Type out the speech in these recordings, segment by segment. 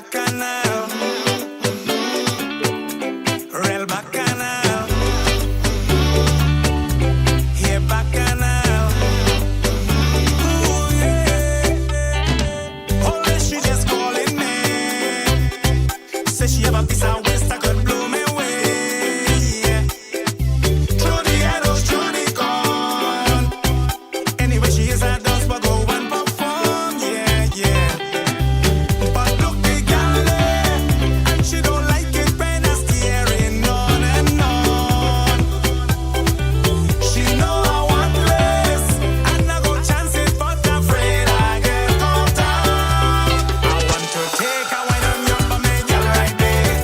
bacchanal, real bacchanal, here bacchanal. Ooh yeah, only she just calling me. Say she have a piece of waist that could blow me away. Yeah. Through the arrows, through the gun. Anyway, she is a dance, but go and perform. Yeah, yeah. But look, the girl there, and she don't like it when I staring on and on. She know I want less, and I go chance it, but afraid I get caught out. I want to take a wine on your bummy, girl, right there.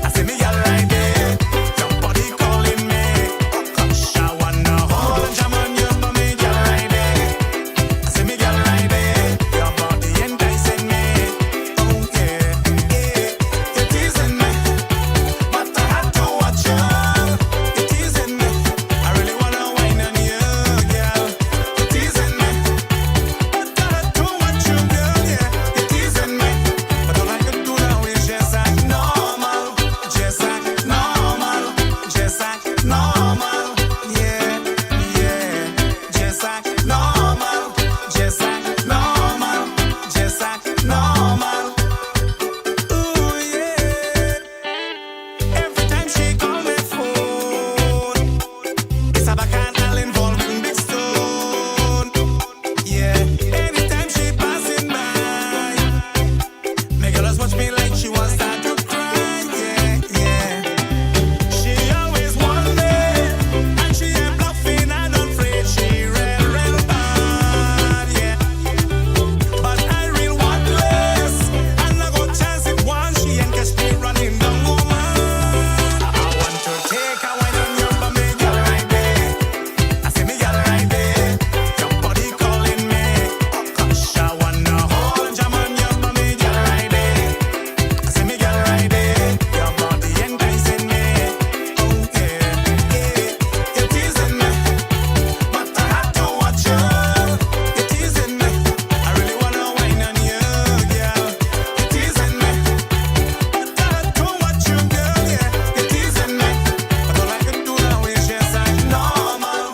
I see me, girl, right there. Your body calling me. Oh, gosh, I wanna hold and jam on your bummy, girl, right there. I see me, girl, right there. Your body enticing me. Oh, yeah, yeah. You're teasing me, but I had to watch you. You're teasing me. I really wanna wine on you, girl. You're teasing me, but I had to watch you, girl. Yeah, you're teasing me, but all I could do now is just act normal, just act normal, just act normal. Yeah, yeah, just act normal, just act normal, just act normal. Ooh yeah. Every time she call me phone, it's a bacchanal involving big stone. Yeah, anytime she passing by, make her just watch me like she wants start to cry. Yeah, yeah. She always want me, and she ain't bluffing and afraid. She real, real bad. Yeah, but I real want less, and I go chance it once. She ain't catch me running down woman. I want to take a wine on your bummy, girl, right there. I see me, girl, right there. Your body calling me. Oh gosh, I wanna hold and jam on your bummy, girl, right there. I see me, girl, right there. Your body enticing me. Oh yeah, yeah. You're teasing me, but I had to watch you. You're teasing me. I really wanna wine on you, girl. You're teasing me, but I had to watch you, girl. Yeah, you're teasing me, but all I can do now is just act normal,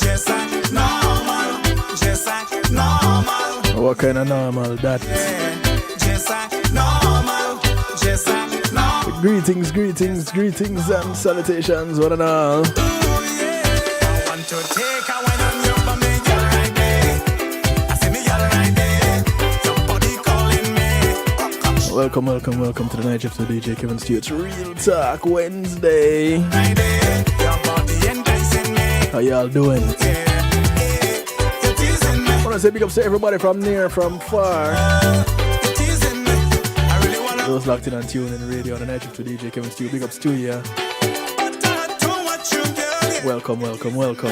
just act normal, just act normal. What kind of normal that? Yeah, just act normal, just act normal. Greetings, greetings, greetings and salutations, one and all. Ooh, yeah. I want to take a wine on your bummy, girl, right there. I see me, girl, right there. Your body calling me. Oh gosh, Welcome, welcome, welcome to the night shift with DJ Kevin Stewart's Real Talk Wednesday. right there. Your body enticing me. How y'all doing? Yeah, yeah. You're teasing me, I want to say big ups to everybody from near, from far. you're teasing me. I really wanna, Those locked in on tune in the radio on the night shift with DJ Kevin Stewart. Big ups to you. but I had to watch you, girl. Yeah. Welcome, welcome, welcome.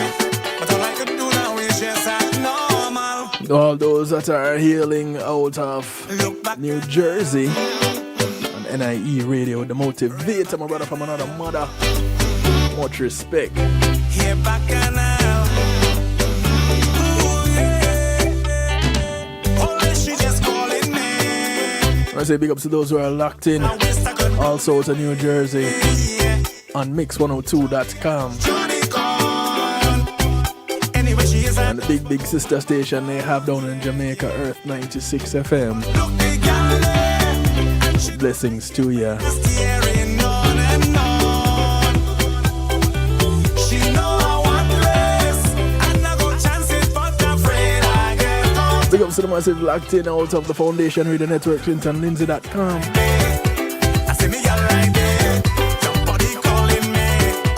But all I could do now is just act normal. All those that are hailing out of Look back, New Jersey on NIE radio with the motivator, my brother from another mother. Much respect. here bacchanal. Ooh yeah. Only she just calling me. I say big ups to those who are locked in I wish I could also to New Jersey yeah. on mix102.com. Johnny gone. Anyway, she is And the big sister station they have down in Jamaica, Earth 96 FM. look the girl there, and she Blessings to ya. staring on and on. She know I want less, and I go chance it, but afraid I get caught. Big ups to the massive locked in out of the Foundation Radio Network, ClintonLindsay.com. I see me, girl, right there. Your body calling me.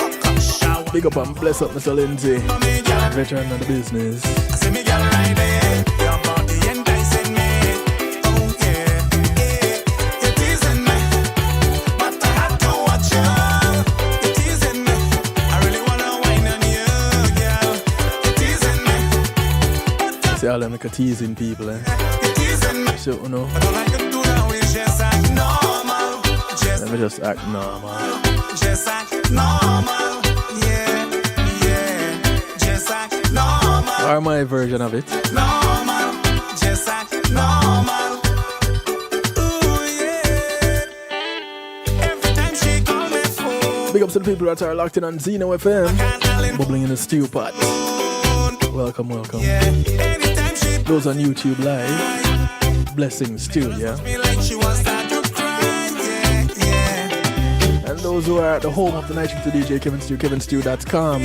Oh gosh, I want Big up and bless up Mr. Lindsay, me, girl. veteran of the business. I see me, girl, right there. Your body enticing me. Oh yeah, yeah. You're teasing me, but I had to watch you. You're teasing me. I really wanna wine on you, girl. You're teasing me, but See all them like a teasing people, eh? you're teasing me. So, you know, But all I can do now is just act normal, just let me just act normal. act normal. Yeah, yeah. Just act normal. Or my version of it. Normal, just act normal. Ooh, yeah. Big ups to the people that are locked in on Zeno FM, bubbling in the stew pot. Welcome, welcome. Those on YouTube Live, blessings too, yeah? And those who are at the home of the night shift to DJ Kevin Stew, kevinstew.com,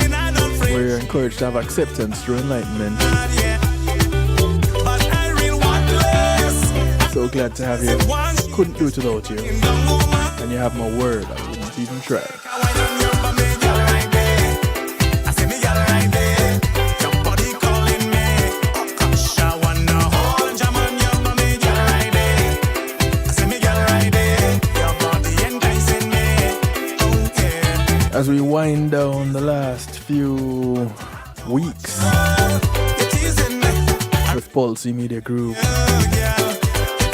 where you're encouraged to have acceptance through enlightenment. So glad to have you. Couldn't do it without you. And you have my word, I wouldn't even try. As we wind down the last few weeks with Pulsey Media Group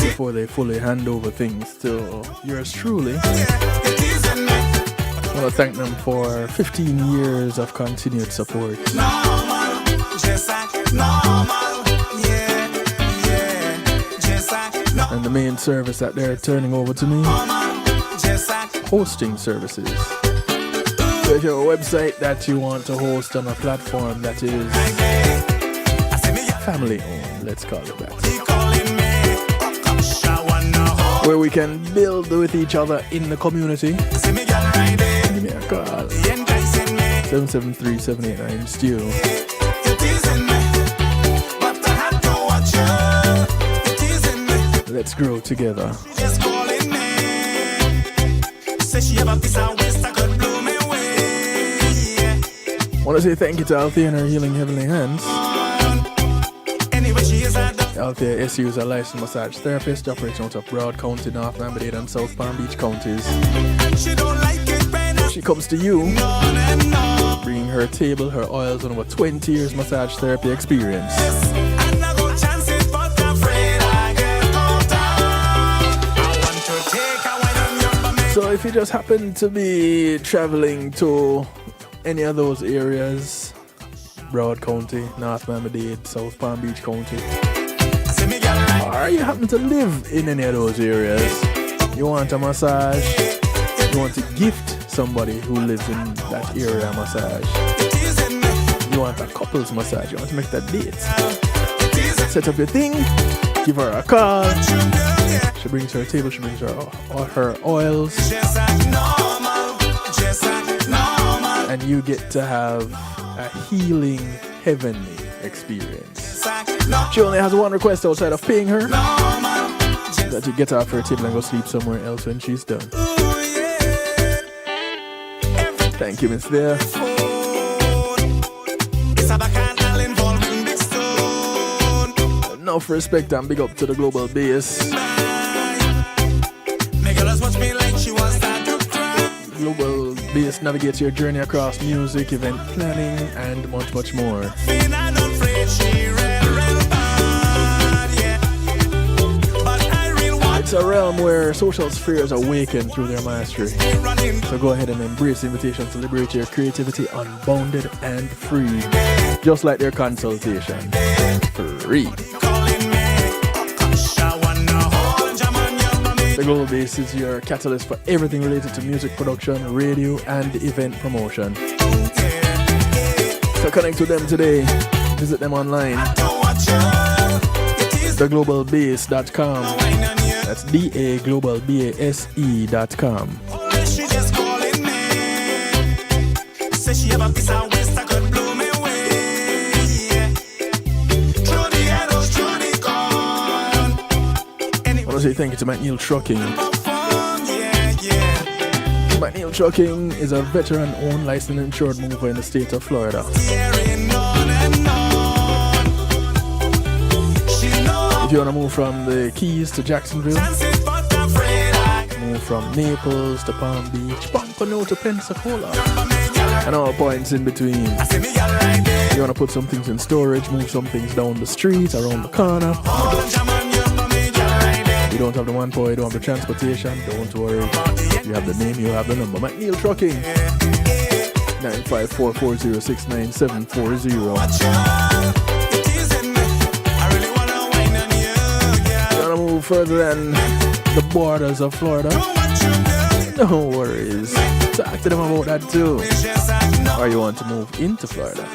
before they fully hand over things to yours truly, I want to thank them for 15 years of continued support. And the main service that they're turning over to me, hosting services. So if you have a website that you want to host on a platform that is family owned, let's call it that, where we can build with each other in the community, give me a call, 773-789-STEW. Let's grow together. I want to say thank you to Althea and her Healing Heavenly Hands. Althea SU is a licensed massage therapist operating out of Broward County, North Miami-Dade and South Palm Beach counties. She comes to you, bringing her table, her oils, and over 20 years massage therapy experience. So if you just happen to be traveling to any of those areas, Broward County, North Miami-Dade, South Palm Beach County, or you happen to live in any of those areas, you want a massage, you want to gift somebody who lives in that area a massage, you want a couple's massage, you want to make that date, set up your thing, give her a call, she brings her table, she brings her oils, and you get to have a healing, heavenly experience. She only has one request outside of paying her, that you get off her table and go sleep somewhere else when she's done. Thank you, Miss There. Enough respect and big up to the global bass. Global Bass navigates your journey across music, event planning, and much, much more. It's a realm where social spheres awaken through their mastery. So go ahead and embrace the invitation to liberate your creativity unbounded and free. Just like their consultation. Free. The Global Bass is your catalyst for everything related to music production, radio, and event promotion. So connect with them today. Visit them online. theglobalbase.com. That's daglobalbase.com. She just calling me. Say she have a piece of waist that could blow me away. Through the arrows, through the gun. I want to say thank you to McNeil Trucking. McNeil Trucking is a veteran-owned, licensed and insured mover in the state of Florida. If you want to move from the Keys to Jacksonville, move from Naples to Palm Beach, Pompano to Pensacola, and all points in between. You want to put some things in storage, move some things down the street, around the corner. You don't have the manpower, you don't have the transportation, don't worry. You have the name, you have the number. McNeil Trucking, 954-406-9740. Further than the borders of Florida, no worries. talk to them about that too. Or you want to move into Florida.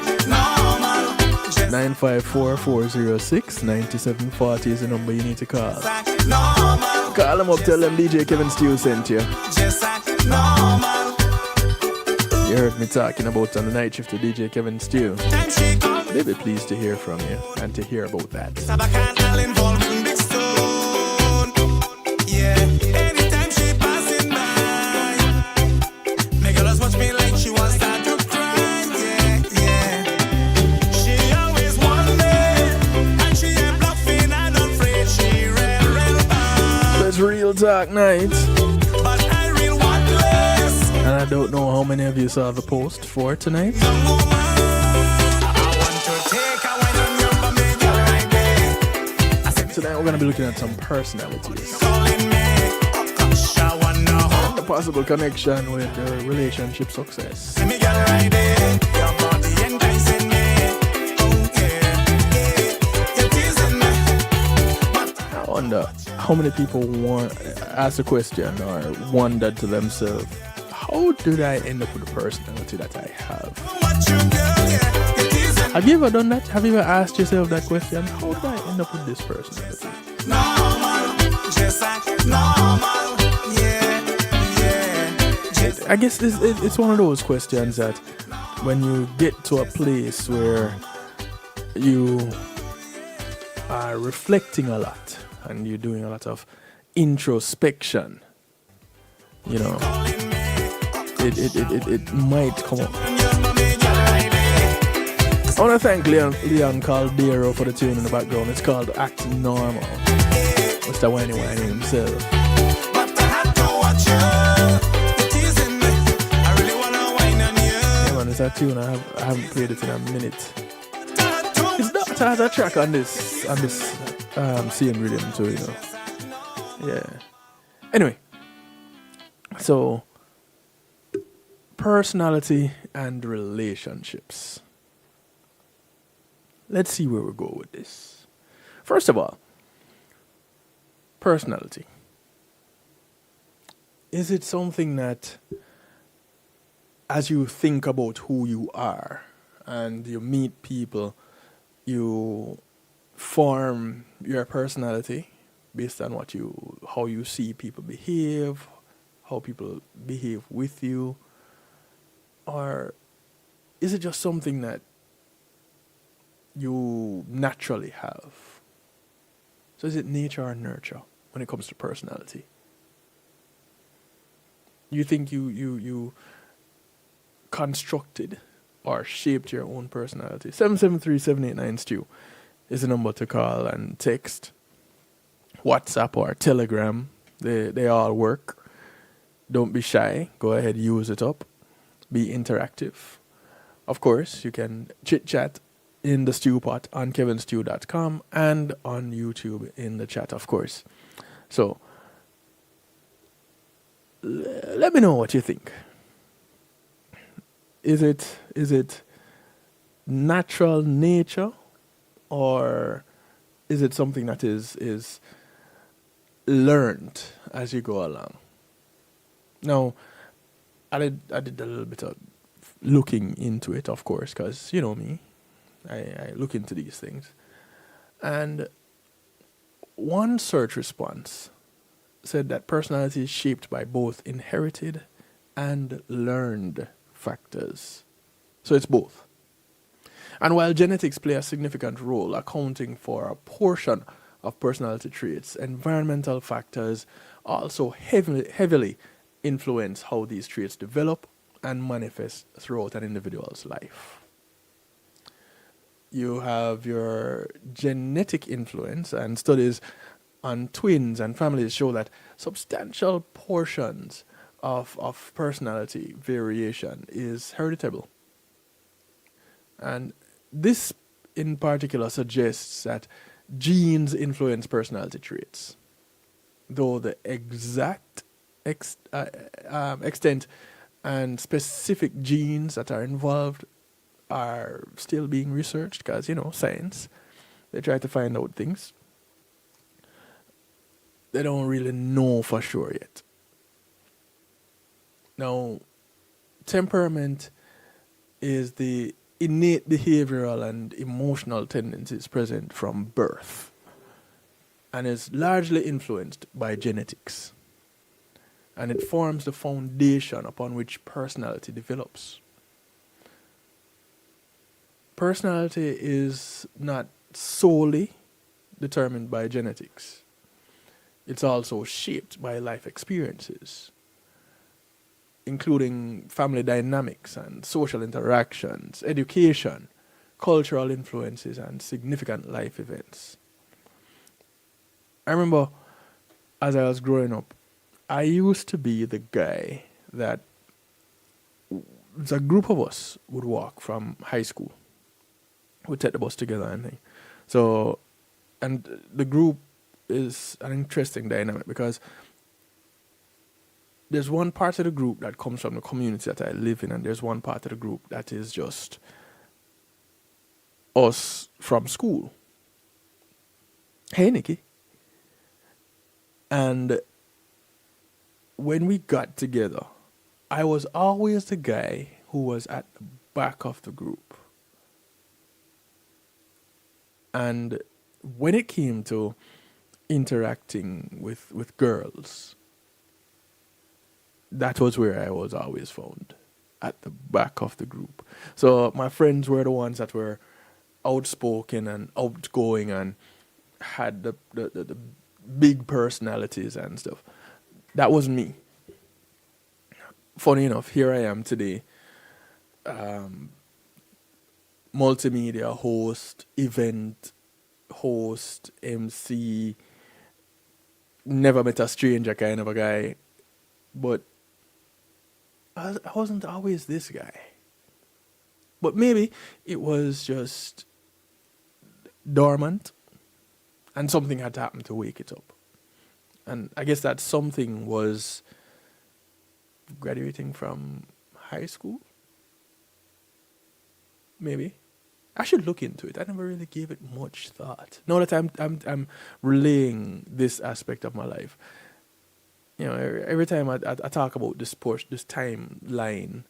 954-406-9740 is the number you need to call. Call them up, tell them DJ Kevin Steele sent you. You heard me talking about on the night shift to DJ Kevin Steele. They'll be pleased to hear from you and to hear about that. Anytime she passing by, make her watch me like she wants start to cry. Yeah. She always want me, and she ain't bluffing and afraid. She real bad. So it's Real Talk Night. But I real want less. And I don't know how many of you saw the post for tonight. Young woman, I want to take a wine on your bummy, girl, right there. I said, Tonight we're going to be looking at some personalities. calling me, gosh, I wanna hold The possible connection with relationship success. me, girl, right there. Your body enticing me. Oh yeah, you're teasing me. I wonder how many people ask a question or wonder to themselves, how did I end up with the personality that I have? What you girl, yeah, you're teasing me. Have you ever done that? Have you ever asked yourself that question? How did I end up with this personality? Normal, just like normal. Yeah. I guess it's one of those questions that when you get to a place where you are reflecting a lot and you're doing a lot of introspection, you know, it might come up. I want to thank Leon Caldero for the tune in the background. It's called Act Normal. Mr. Whiny himself. But I had to watch you. You're teasing me. I really wanna whine on you. Yeah, man, it's a tune. I haven't played it in a minute. It's not has a track on this same rhythm too, you know. Yeah. Anyway, so personality and relationships. Let's see where we go with this. First of all, personality. Is it something that, as you think about who you are and you meet people, you form your personality based on how you see people behave, how people behave with you? Or is it just something that you naturally have? So is it nature or nurture when it comes to personality? You think you constructed or shaped your own personality? 773-789-STEW is the number to call and text. WhatsApp or Telegram, they all work. Don't be shy. Go ahead, use it up. Be interactive. Of course, you can chit-chat in the stew pot on kevinstew.com and on YouTube in the chat, of course. So, let me know what you think. Is it natural nature, or is it something that is learned as you go along? Now, I did a little bit of looking into it, of course, because you know me, I look into these things. And one search response said that personality is shaped by both inherited and learned factors. So it's both. And while genetics play a significant role, accounting for a portion of personality traits, environmental factors also heavily influence how these traits develop and manifest throughout an individual's life. You have your genetic influence, and studies on twins and families show that substantial portions of personality variation is heritable. And this in particular suggests that genes influence personality traits, though the exact extent and specific genes that are involved are still being researched, because, you know, science, they try to find out things. They don't really know for sure yet. Now, Temperament is the innate behavioral and emotional tendencies present from birth and is largely influenced by genetics. And it forms the foundation upon which personality develops. Personality is not solely determined by genetics. It's also shaped by life experiences, including family dynamics and social interactions, education, cultural influences, and significant life events. I remember as I was growing up, I used to be the guy that the group of us would walk from high school. We'd take the bus together and thing. So, and the group is an interesting dynamic because there's one part of the group that comes from the community that I live in, and there's one part of the group that is just us from school. Hey, Nikki. And when we got together, I was always the guy who was at the back of the group. And when it came to interacting with girls, that was where I was always found, at the back of the group. So my friends were the ones that were outspoken and outgoing and had the big personalities and stuff. That was me. Funny enough, here I am today, multimedia host, event host, MC, never met a stranger kind of a guy. But I wasn't always this guy. But maybe it was just dormant and something had to happen to wake it up. And I guess that something was graduating from high school. Maybe. I should look into it. I never really gave it much thought. Now that I'm relaying this aspect of my life, you know, every time I talk about this timeline,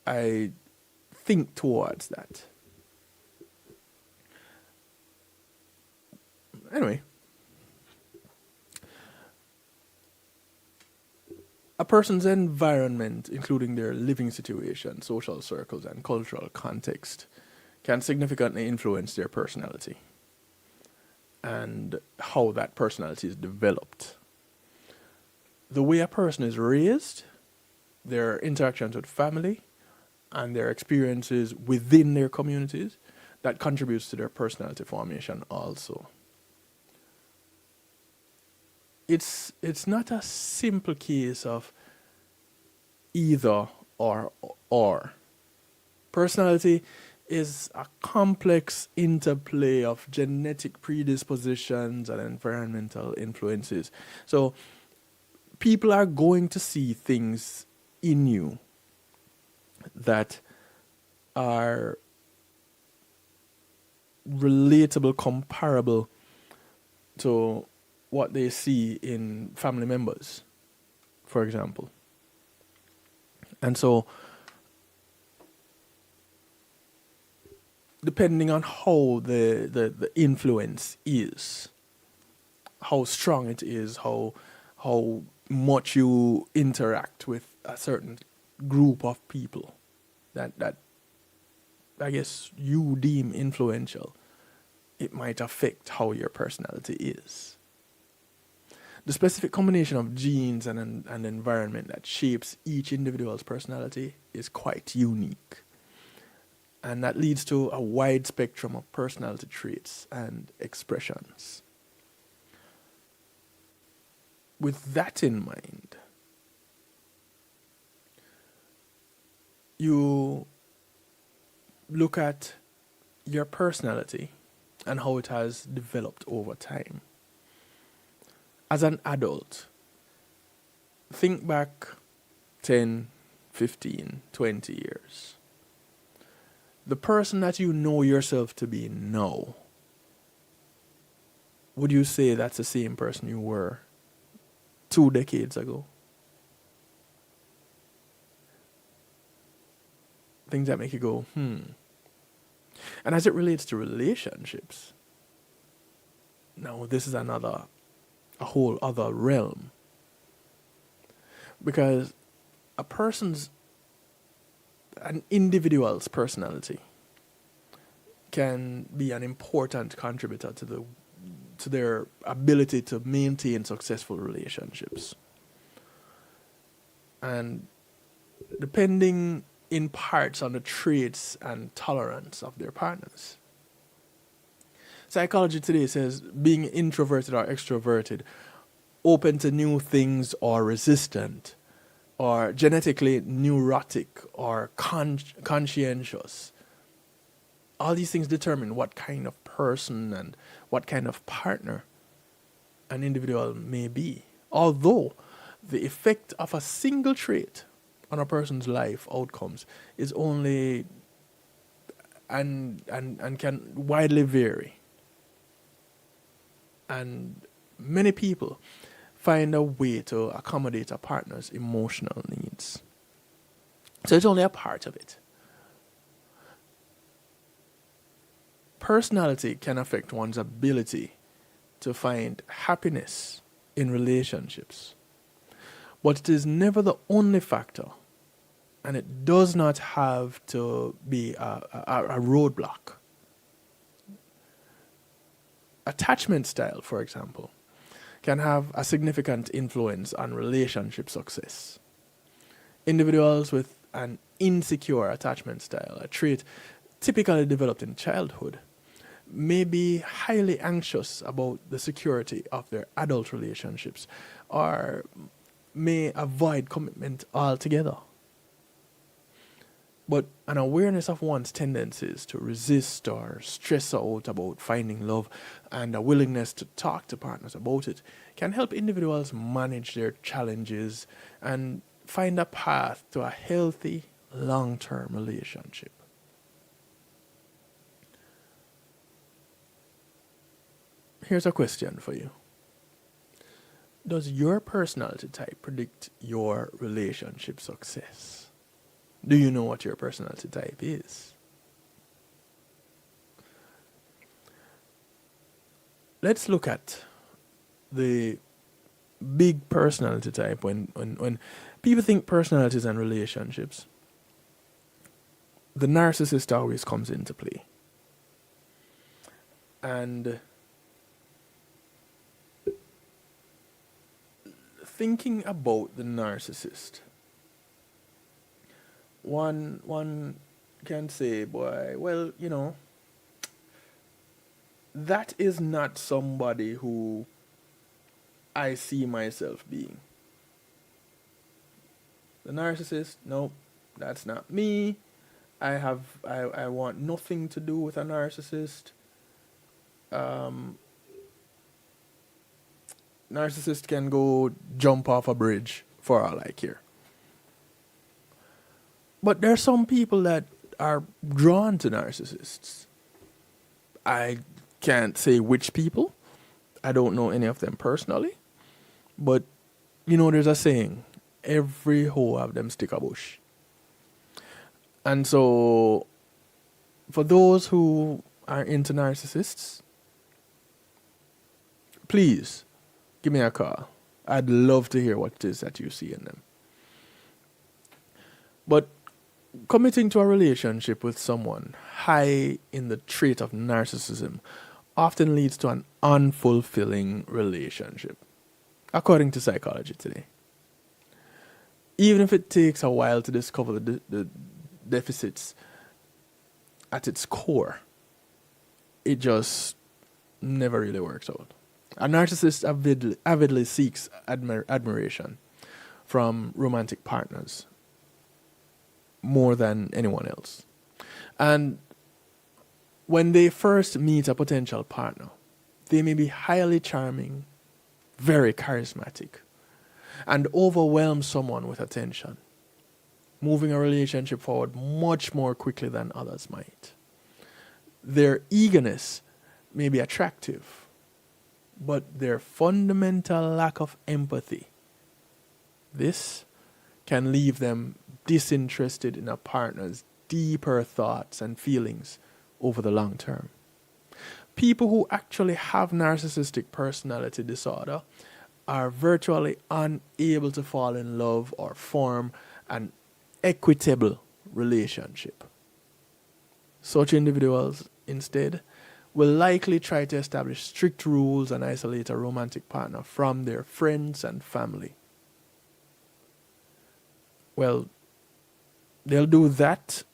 I think towards that. Anyway, a person's environment, including their living situation, social circles, and cultural context, can significantly influence their personality and how that personality is developed. The way a person is raised, their interactions with family, and their experiences within their communities, that contributes to their personality formation also. It's not a simple case of either or. Personality is a complex interplay of genetic predispositions and environmental influences. So people are going to see things in you that are relatable, comparable to what they see in family members, for example. And so, depending on how the influence is, how strong it is, how much you interact with a certain group of people that I guess you deem influential, it might affect how your personality is. The specific combination of genes and environment that shapes each individual's personality is quite unique. And that leads to a wide spectrum of personality traits and expressions. With that in mind, you look at your personality and how it has developed over time. As an adult, think back 10, 15, 20 years. The person that you know yourself to be now, would you say that's the same person you were 2 decades ago? Things that make you go, And as it relates to relationships, now this is a whole other realm. Because an individual's personality can be an important contributor to their ability to maintain successful relationships. And depending in parts on the traits and tolerance of their partners. Psychology today says being introverted or extroverted, open to new things or resistant, or genetically neurotic or conscientious. All these things determine what kind of person and what kind of partner an individual may be. Although the effect of a single trait on a person's life outcomes is only and can widely vary. And many people find a way to accommodate a partner's emotional needs. So it's only a part of it. Personality can affect one's ability to find happiness in relationships. But it is never the only factor, and it does not have to be a roadblock. Attachment style, for example, can have a significant influence on relationship success. Individuals with an insecure attachment style, a trait typically developed in childhood, may be highly anxious about the security of their adult relationships or may avoid commitment altogether. But an awareness of one's tendencies to resist or stress out about finding love and a willingness to talk to partners about it can help individuals manage their challenges and find a path to a healthy, long-term relationship. Here's a question for you. Does your personality type predict your relationship success? Do you know what your personality type is? Let's look at the big personality type when people think personalities and relationships. The narcissist always comes into play. And thinking about the narcissist, one can say, boy, well, that is not somebody who I see myself being. The narcissist, no, that's not me. I want nothing to do with a narcissist. Narcissist can go jump off a bridge for all I care. But there are some people that are drawn to narcissists. I can't say which people. I don't know any of them personally. But, there's a saying, every hoe have them stick a bush. And so, for those who are into narcissists, please give me a call. I'd love to hear what it is that you see in them. But committing to a relationship with someone high in the trait of narcissism often leads to an unfulfilling relationship, according to psychology today. Even if it takes a while to discover the deficits at its core, it just never really works out. A narcissist avidly seeks admiration from romantic partners more than anyone else. And when they first meet a potential partner, they may be highly charming, very charismatic, and overwhelm someone with attention, moving a relationship forward much more quickly than others might. Their eagerness may be attractive, but their fundamental lack of empathy, this can leave them disinterested in a partner's deeper thoughts and feelings over the long term. People who actually have narcissistic personality disorder are virtually unable to fall in love or form an equitable relationship. Such individuals, instead, will likely try to establish strict rules and isolate a romantic partner from their friends and family. Well, they'll do that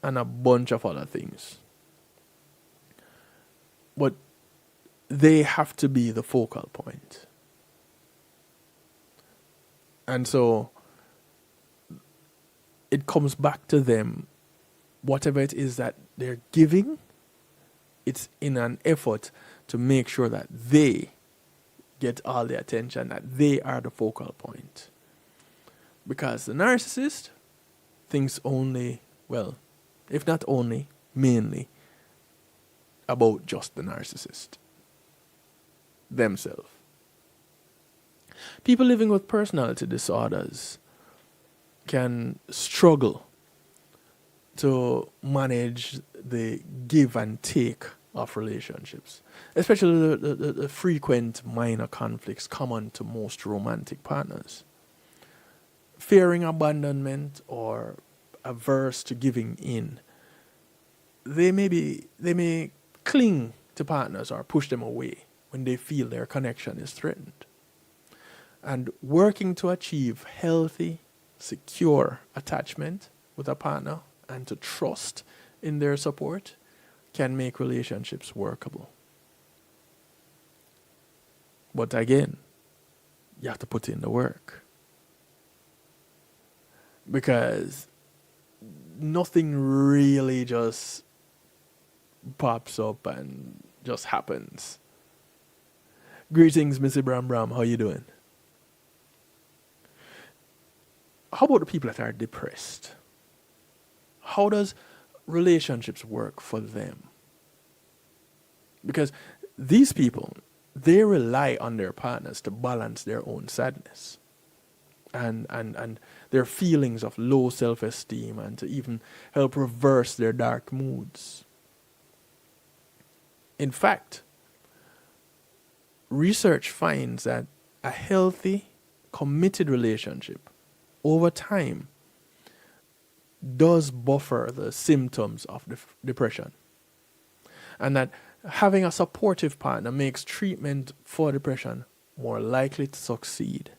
and a bunch of other things. But they have to be the focal point. And so it comes back to them, whatever it is that they're giving, it's in an effort to make sure that they get all the attention, that they are the focal point. Because the narcissist thinks only, well, if not only, mainly about just the narcissist themselves. People living with personality disorders can struggle to manage the give and take of relationships, especially the frequent minor conflicts common to most romantic partners. Fearing abandonment or averse to giving in, they may cling to partners or push them away when they feel their connection is threatened. And working to achieve healthy, secure attachment with a partner and to trust in their support can make relationships workable. But again, you have to put in the work. Because nothing really just pops up and just happens. Greetings, Missy Bram Bram. How you doing? How about the people that are depressed? How does relationships work for them? Because these people, they rely on their partners to balance their own sadness and their feelings of low self-esteem and to even help reverse their dark moods. In fact, research finds that a healthy, committed relationship over time does buffer the symptoms of depression. And that having a supportive partner makes treatment for depression more likely to succeed.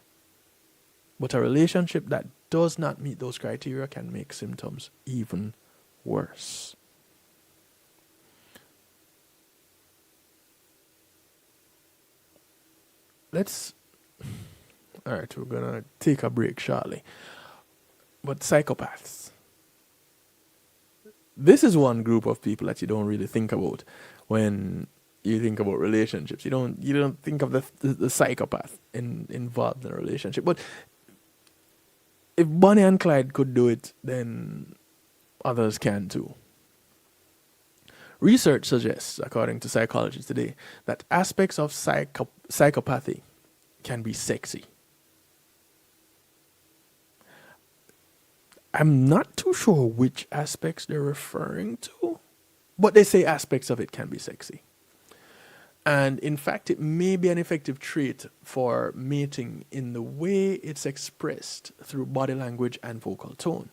But a relationship that does not meet those criteria can make symptoms even worse. Alright, we're going to take a break shortly. But psychopaths. This is one group of people that you don't really think about when you think about relationships. You don't think of the psychopath involved in a relationship. But if Bonnie and Clyde could do it, then others can too. Research suggests, according to Psychology Today, that aspects of psychopathy can be sexy. I'm not too sure which aspects they're referring to, but they say aspects of it can be sexy. And in fact, it may be an effective trait for mating in the way it's expressed through body language and vocal tone.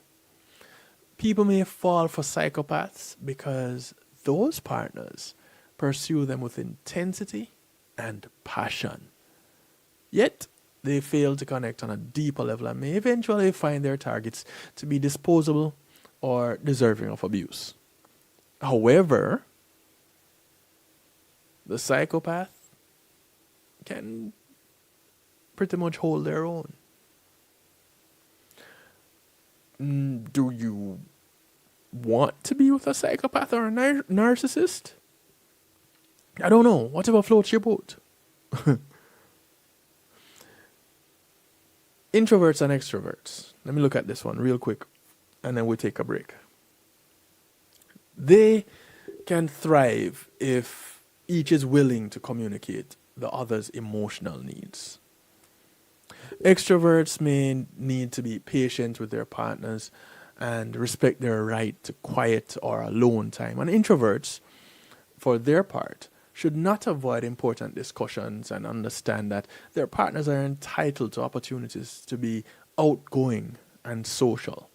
People may fall for psychopaths because those partners pursue them with intensity and passion. Yet, they fail to connect on a deeper level and may eventually find their targets to be disposable or deserving of abuse. However, the psychopath can pretty much hold their own. Do you want to be with a psychopath or a narcissist? I don't know. Whatever floats your boat. Introverts and extroverts. Let me look at this one real quick and then we'll take a break. They can thrive if each is willing to communicate the other's emotional needs. Extroverts may need to be patient with their partners and respect their right to quiet or alone time. And introverts, for their part, should not avoid important discussions and understand that their partners are entitled to opportunities to be outgoing and social.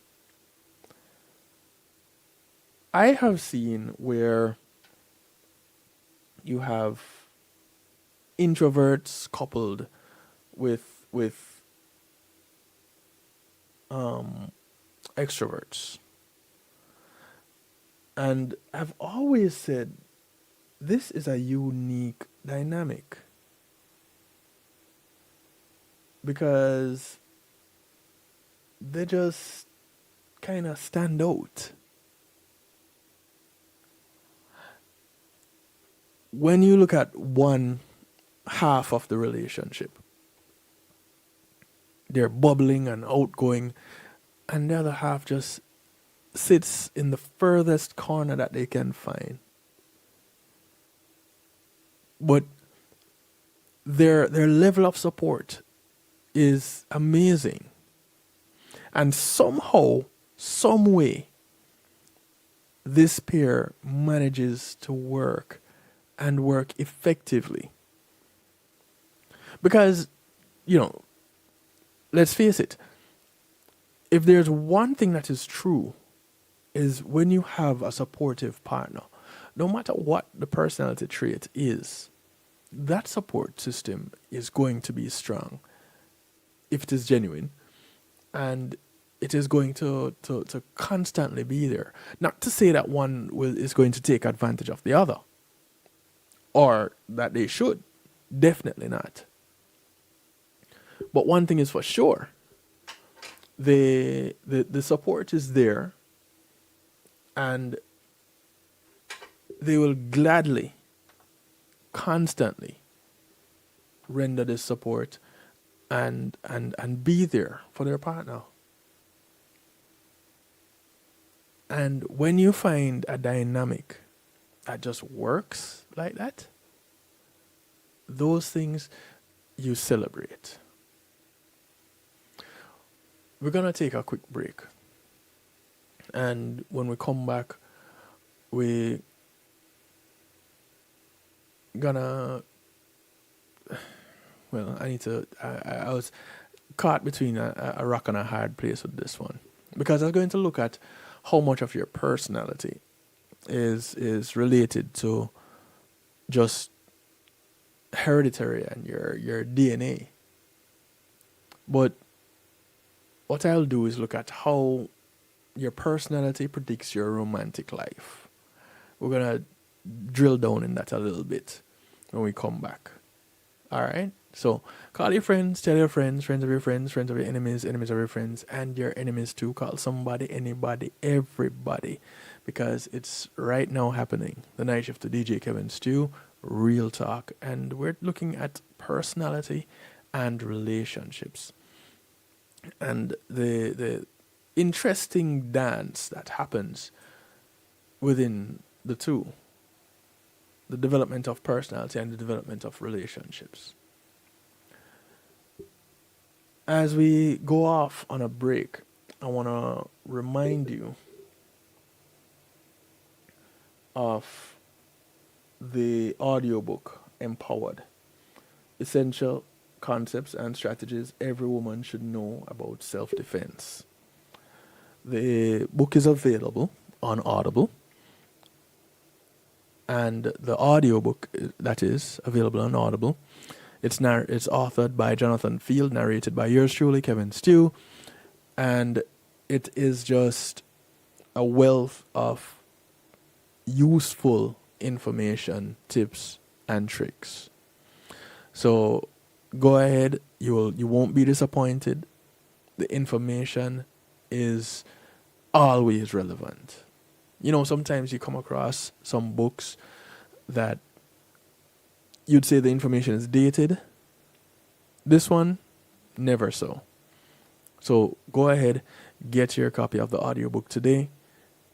I have seen where you have introverts coupled with extroverts. And I've always said this is a unique dynamic because they just kind of stand out. When you look at one half of the relationship, they're bubbling and outgoing, and the other half just sits in the furthest corner that they can find. But their level of support is amazing. And somehow, some way, this pair manages to work and work effectively. Because, let's face it, if there's one thing that is true, is when you have a supportive partner, no matter what the personality trait is, that support system is going to be strong if it is genuine, and it is going to constantly be there. Not to say that one is going to take advantage of the other, or that they should. Definitely not. But one thing is for sure, the support is there, and they will gladly, constantly render this support and be there for their partner. And when you find a dynamic that just works like that, those things you celebrate. We're going to take a quick break. And when we come back, we gonna, well, I was caught between a rock and a hard place with this one, because I was going to look at how much of your personality is related to just hereditary and your DNA. But what I'll do is look at how your personality predicts your romantic life. We're going to drill down in that a little bit when we come back. All right? So call your friends, tell your friends, friends of your friends, friends of your enemies, enemies of your friends, and your enemies too. Call somebody, anybody, everybody, because it's right now happening. The Night Shift to DJ Kevin Stew, Real Talk, and we're looking at personality and relationships. And the interesting dance that happens within the two, the development of personality and the development of relationships. As we go off on a break, I want to remind you of the audiobook Empowered: Essential Concepts and Strategies Every Woman Should Know About Self-Defense. The book is available on Audible, and the audiobook that is available on Audible, it's authored by Jonathan Field, narrated by yours truly, Kevin Stew, and it is just a wealth of useful information, tips, and tricks. So go ahead, you won't be disappointed. The information is always relevant. Sometimes you come across some books that you'd say the information is dated. This one, never so. So go ahead, get your copy of the audiobook today,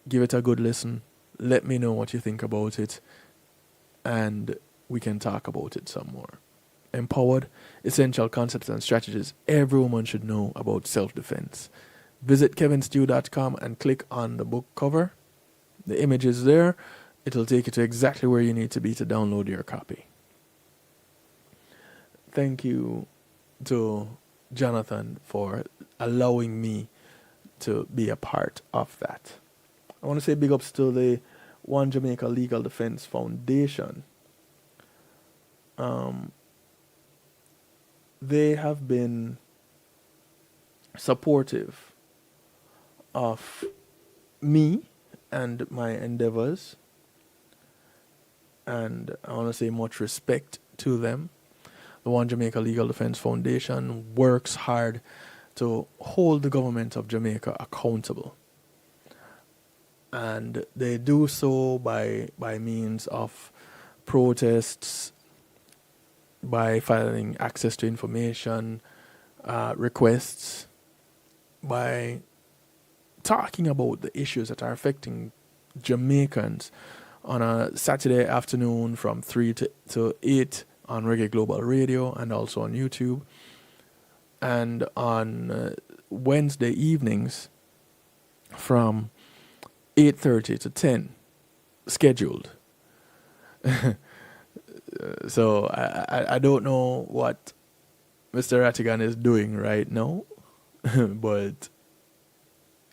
give it a good listen, let me know what you think about it, and we can talk about it some more. Empowered: Essential Concepts and Strategies Every Woman Should Know About Self-Defense. visit kevinstew.com and click on the book cover. The image is there. It'll take you to exactly where you need to be to download your copy. Thank you to Jonathan for allowing me to be a part of that. I want to say big ups to the One Jamaica Legal Defense Foundation. They have been supportive of me and my endeavors, and I want to say much respect to them. The One Jamaica Legal Defense Foundation works hard to hold the government of Jamaica accountable. And they do so by means of protests, by filing access to information requests, by talking about the issues that are affecting Jamaicans on a Saturday afternoon from 3 to 8 on Reggae Global Radio and also on YouTube, and on Wednesday evenings from 8:30 to 10 scheduled. So I don't know what Mr. Rattigan is doing right now, but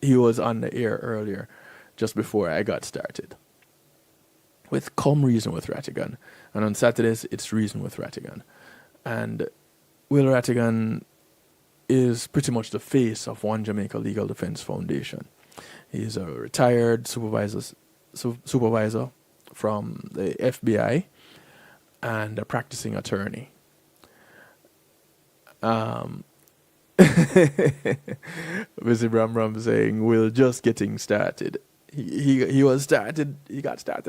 he was on the air earlier just before I got started with Come Reason with Rattigan, and on Saturdays it's Reason with Rattigan. And Will Rattigan is pretty much the face of One Jamaica Legal Defense Foundation. He's a retired supervisor from the FBI and a practicing attorney. Mr. Bram Bram saying, we're just getting started. He got started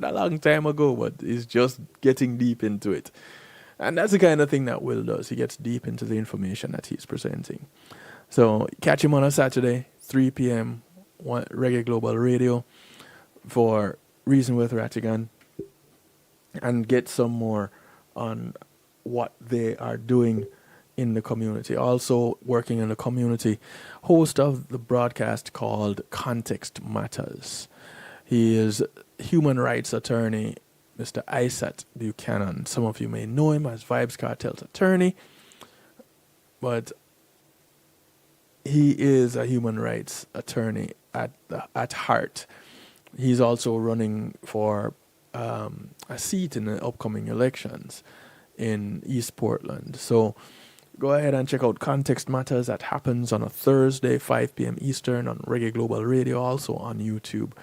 a long time ago, but he's just getting deep into it. And that's the kind of thing that Will does. He gets deep into the information that he's presenting. So catch him on a Saturday, 3 p.m., Reggae Global Radio for Reason with Rattigan, and get some more on what they are doing in the community. Also working in the community, host of the broadcast called Context Matters. He is human rights attorney, Mr. Isat Buchanan. Some of you may know him as Vibes Cartel's attorney, but he is a human rights attorney at heart. He's also running for a seat in the upcoming elections in East Portland. So go ahead and check out Context Matters. That happens on a Thursday, 5 p.m. Eastern on Reggae Global Radio, also on YouTube.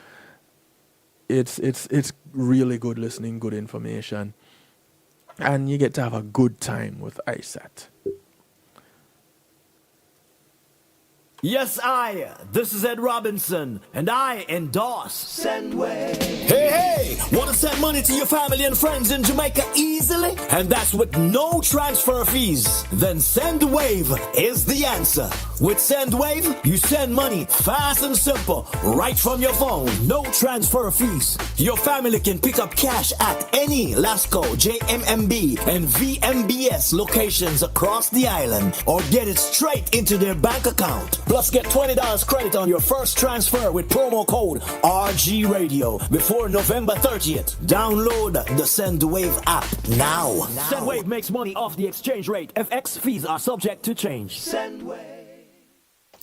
It's really good listening, good information, and you get to have a good time with ISAT. Yes, this is Ed Robinson, and I endorse Sendwave. Hey, want to send money to your family and friends in Jamaica easily? And that's with no transfer fees? Then Sendwave is the answer. With Sendwave, you send money fast and simple, right from your phone. No transfer fees. Your family can pick up cash at any Lasco, JMMB, and VMBS locations across the island, or get it straight into their bank account. Plus, get $20 credit on your first transfer with promo code RG Radio before November 30th. Download the Sendwave app now. Sendwave makes money off the exchange rate. FX fees are subject to change. Sendwave.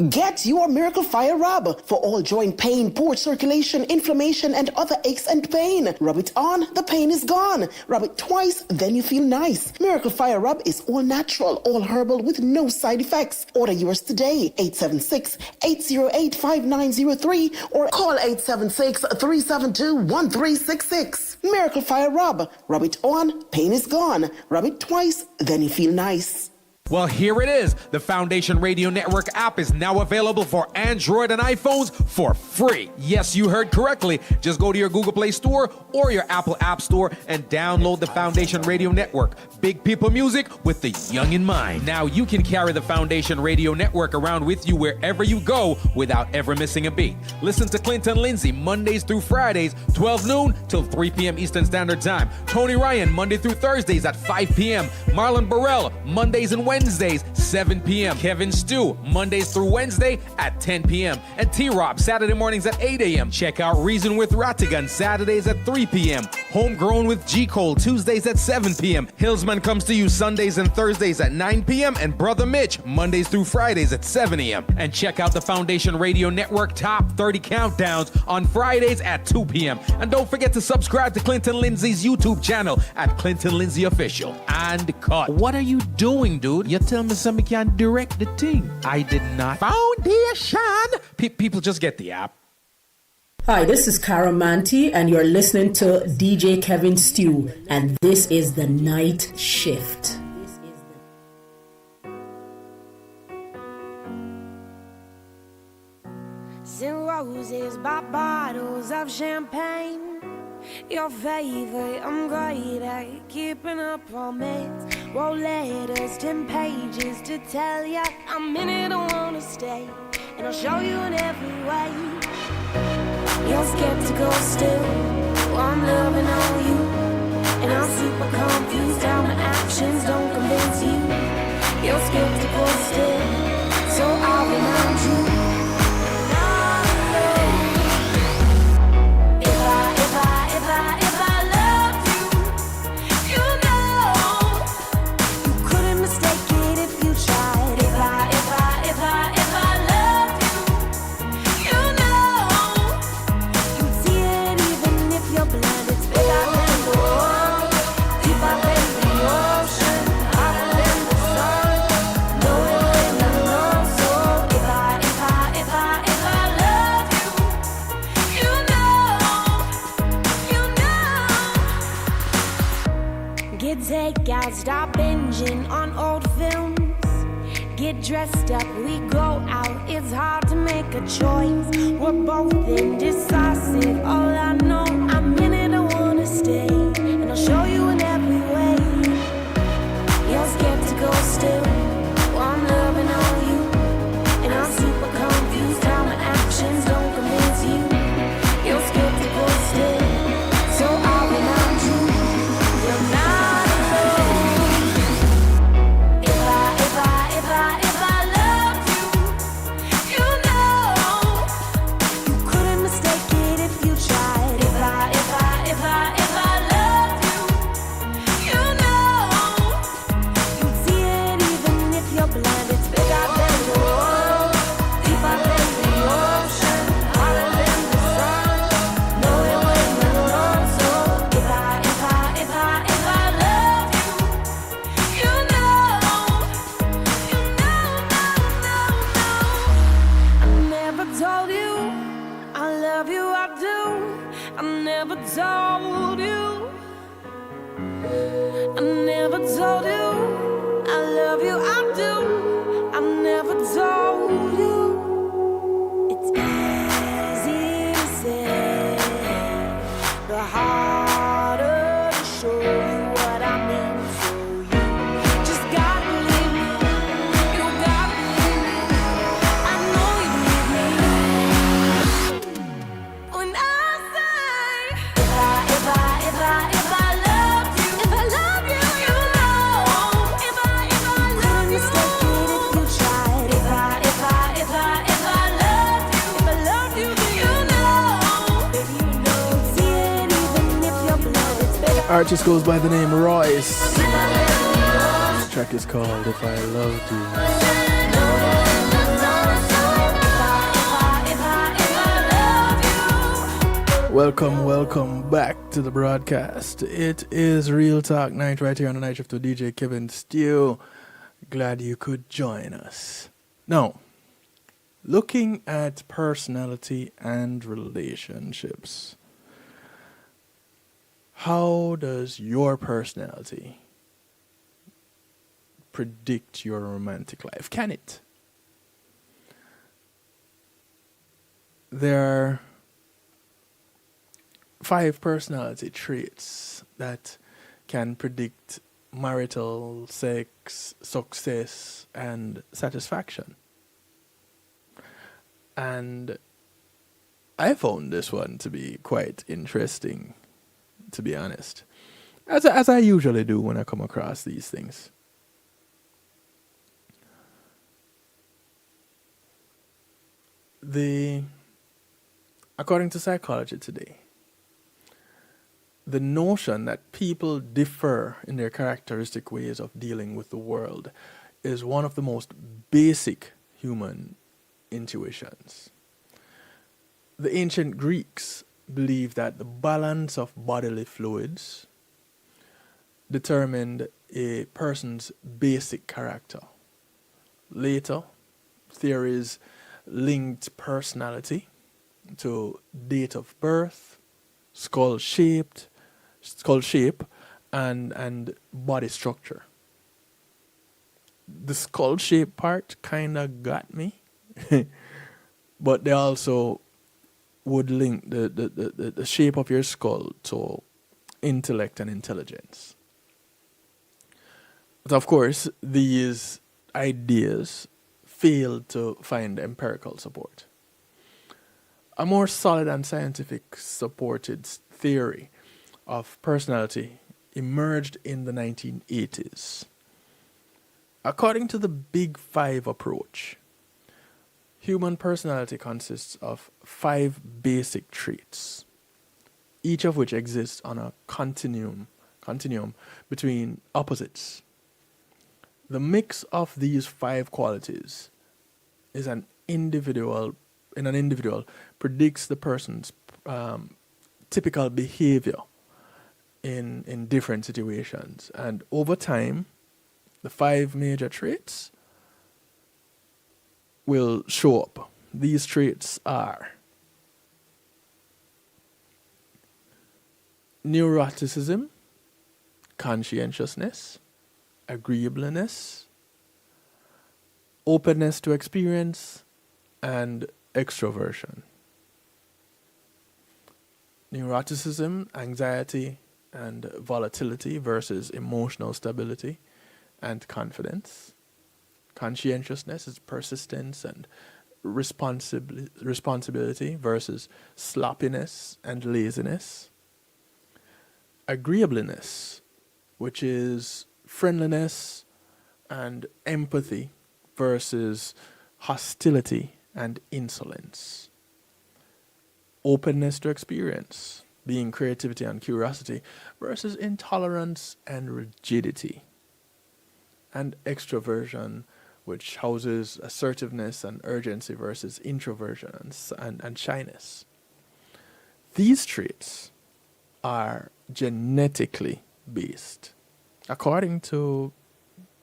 Get your Miracle Fire Rub for all joint pain, poor circulation, inflammation, and other aches and pain. Rub it on, the pain is gone. Rub it twice, then you feel nice. Miracle Fire Rub is all natural, all herbal with no side effects. Order yours today, 876-808-5903 or call 876-372-1366. Miracle Fire Rub. Rub it on, pain is gone. Rub it twice, then you feel nice. Well, here it is. The Foundation Radio Network app is now available for Android and iPhones for free. Yes, you heard correctly. Just go to your Google Play Store or your Apple App Store and download the Foundation Radio Network. Big people music with the young in mind. Now you can carry the Foundation Radio Network around with you wherever you go without ever missing a beat. Listen to Clinton Lindsay Mondays through Fridays, 12 noon till 3 p.m. Eastern Standard Time. Tony Ryan Monday through Thursdays at 5 p.m. Marlon Burrell Mondays and Wednesdays Wednesdays, 7 p.m. Kevin Stew, Mondays through Wednesday at 10 p.m. And T-Rob, Saturday mornings at 8 a.m. Check out Reason with Rattigan, Saturdays at 3 p.m. Homegrown with G. Cole, Tuesdays at 7 p.m. Hillsman comes to you Sundays and Thursdays at 9 p.m. And Brother Mitch, Mondays through Fridays at 7 a.m. And check out the Foundation Radio Network Top 30 Countdowns on Fridays at 2 p.m. And don't forget to subscribe to Clinton Lindsay's YouTube channel at Clinton Lindsay Official. And cut. What are you doing, dude? You tell me somebody can direct the thing. I did not. Foundation! People just get the app. Hi, this is Cara Manti, and you're listening to DJ Kevin Stew, and this is The Night Shift. Send roses by bottles of champagne. Your favorite, I'm great at keeping a promise. Wrote letters, 10 pages to tell ya I'm in it, I wanna stay. And I'll show you in every way. You're skeptical still, well, I'm loving on you. And I'm super confused how my actions don't convince you. You're skeptical still, so I'll remind you. If I loved you, you know you couldn't mistake it if you tried. If I loved you, you know you'd see it even if you're blind. It's bigger than the world, deeper than the ocean, hotter than the sun. Know it when I know. So if I loved you, you know. Get takeout, stop binging on old films. Get dressed up, we go out. It's hard to make a choice. We're both indecisive. All I know, I'm in it, I wanna stay. And I'll show you in every way. You're skeptical still, well, I'm loving on you. And I'm super confused how my actions don't convince you. You're skeptical still, so I'll remind you. You're not alone. If I loved you, you know you couldn't mistake it if you tried. If I loved you, you know you'd see it even if you're blind. It's bigger than the world, deeper than the ocean, hotter than the sun. Know it when you know. So if I love you, you know. I never told you I love you, I do. I never told you. I never told you I love you, I do. I never told you. It's easy to say, the harder to show you what I mean. So you just gotta believe me. You gotta believe me. I know you believe me. When I say, if I loved you, you know. If I loved you, mistake it if you tried. If I loved you, you know. Baby, you know. See it even if you're blind. It's bigger. Artist goes by the name Royce. This track is called If I Loved You. Welcome back to the broadcast. It is Real Talk Night right here on the night shift with DJ Kevin Stew. Glad you could join us. Now, looking at personality and relationships, how does your personality predict your romantic life? Can it? There are 5 personality traits that can predict marital, sex, success, and satisfaction. And I found this one to be quite interesting, to be honest, as I usually do when I come across these things. According to psychology today, the notion that people differ in their characteristic ways of dealing with the world is one of the most basic human intuitions. The ancient Greeks believed that the balance of bodily fluids determined a person's basic character. Later, theories linked personality to date of birth, skull shape, and body structure. The skull shape part kind of got me, but they also would link the shape of your skull to intellect and intelligence. But of course, these ideas failed to find empirical support. A more solid and scientific supported theory of personality emerged in the 1980s. According to the Big Five approach, human personality consists of 5 basic traits, each of which exists on a continuum between opposites. The mix of these 5 qualities is in an individual predicts the person's typical behavior in different situations. And over time, the 5 major traits will show up. These traits are neuroticism, conscientiousness, agreeableness, openness to experience, and extroversion. Neuroticism, anxiety and volatility versus emotional stability and confidence. Conscientiousness is persistence and responsibility versus sloppiness and laziness. Agreeableness, which is friendliness and empathy versus hostility and insolence. Openness to experience, being creativity and curiosity versus intolerance and rigidity. And extroversion, which houses assertiveness and urgency versus introversion and shyness. These traits are genetically based, according to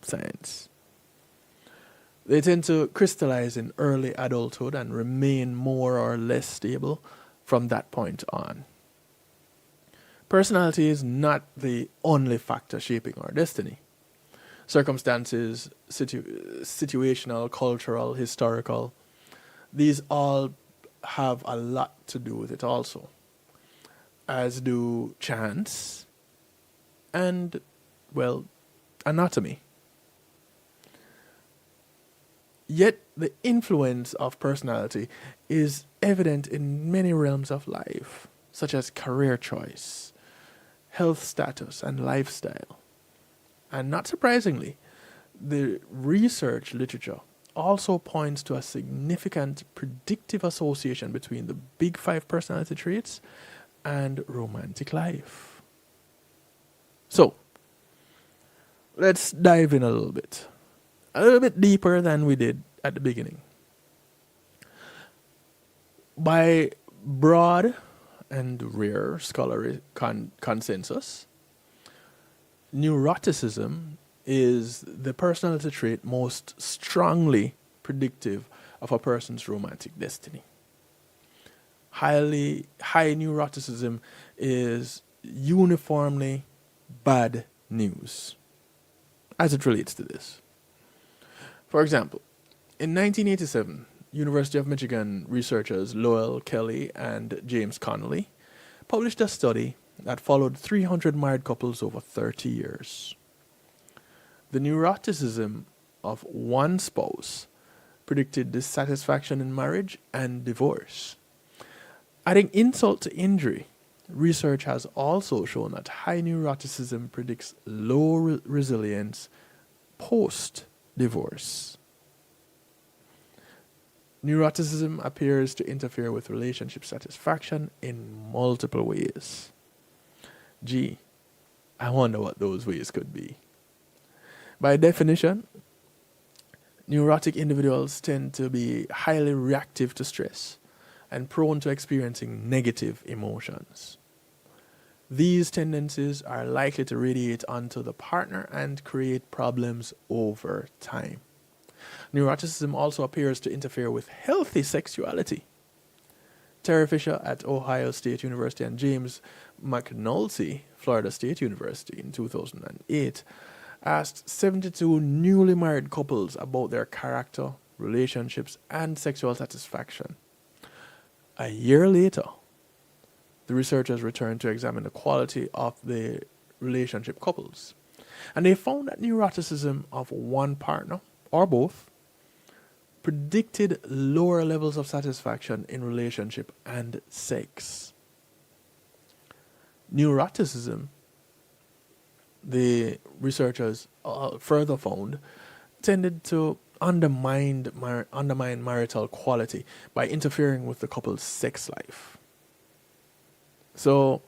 science. They tend to crystallize in early adulthood and remain more or less stable from that point on. Personality is not the only factor shaping our destiny. Circumstances, situational, cultural, historical, these all have a lot to do with it also, as do chance and, well, anatomy. Yet the influence of personality is evident in many realms of life, such as career choice, health status, and lifestyle. And not surprisingly, the research literature also points to a significant predictive association between the Big Five personality traits and romantic life. So, let's dive in a little bit deeper than we did at the beginning. By broad and rare scholarly consensus, neuroticism is the personality trait most strongly predictive of a person's romantic destiny. High neuroticism is uniformly bad news as it relates to this. For example, in 1987, University of Michigan researchers Lowell Kelly and James Connolly published a study that followed 300 married couples over 30 years. The neuroticism of one spouse predicted dissatisfaction in marriage and divorce. Adding insult to injury, research has also shown that high neuroticism predicts low resilience post-divorce. Neuroticism appears to interfere with relationship satisfaction in multiple ways. Gee, I wonder what those ways could be. By definition, neurotic individuals tend to be highly reactive to stress and prone to experiencing negative emotions. These tendencies are likely to radiate onto the partner and create problems over time. Neuroticism also appears to interfere with healthy sexuality. Terry Fisher at Ohio State University and James McNulty, Florida State University, in 2008, asked 72 newly married couples about their character, relationships, and sexual satisfaction. A year later, the researchers returned to examine the quality of the relationship couples. And they found that neuroticism of one partner, or both, predicted lower levels of satisfaction in relationship and sex. Neuroticism, the researchers further found, tended to undermine marital quality by interfering with the couple's sex life. So,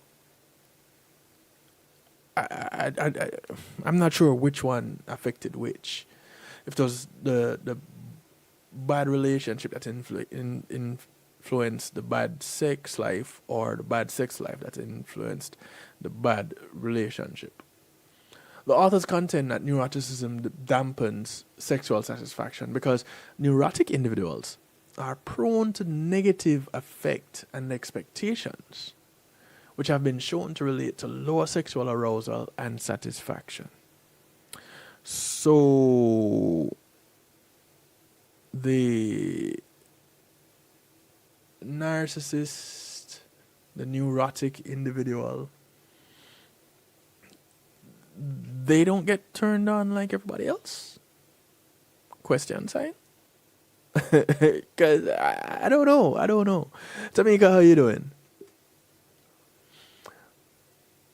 I'm not sure which one affected which. If it was the bad relationship that influenced the bad sex life, or the bad sex life that influenced the bad relationship. The authors contend that neuroticism dampens sexual satisfaction because neurotic individuals are prone to negative affect and expectations, which have been shown to relate to lower sexual arousal and satisfaction. So, the narcissist, the neurotic individual, they don't get turned on like everybody else? Question sign? Because I don't know. Tamika, how you doing?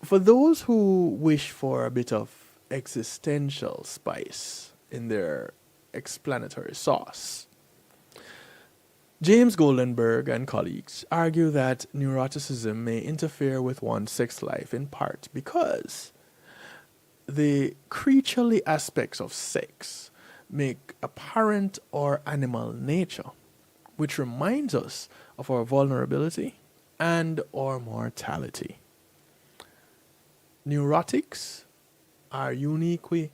For those who wish for a bit of existential spice in their explanatory sauce, James Goldenberg and colleagues argue that neuroticism may interfere with one's sex life in part because the creaturely aspects of sex make apparent our animal nature, which reminds us of our vulnerability and our mortality. Neurotics are uniquely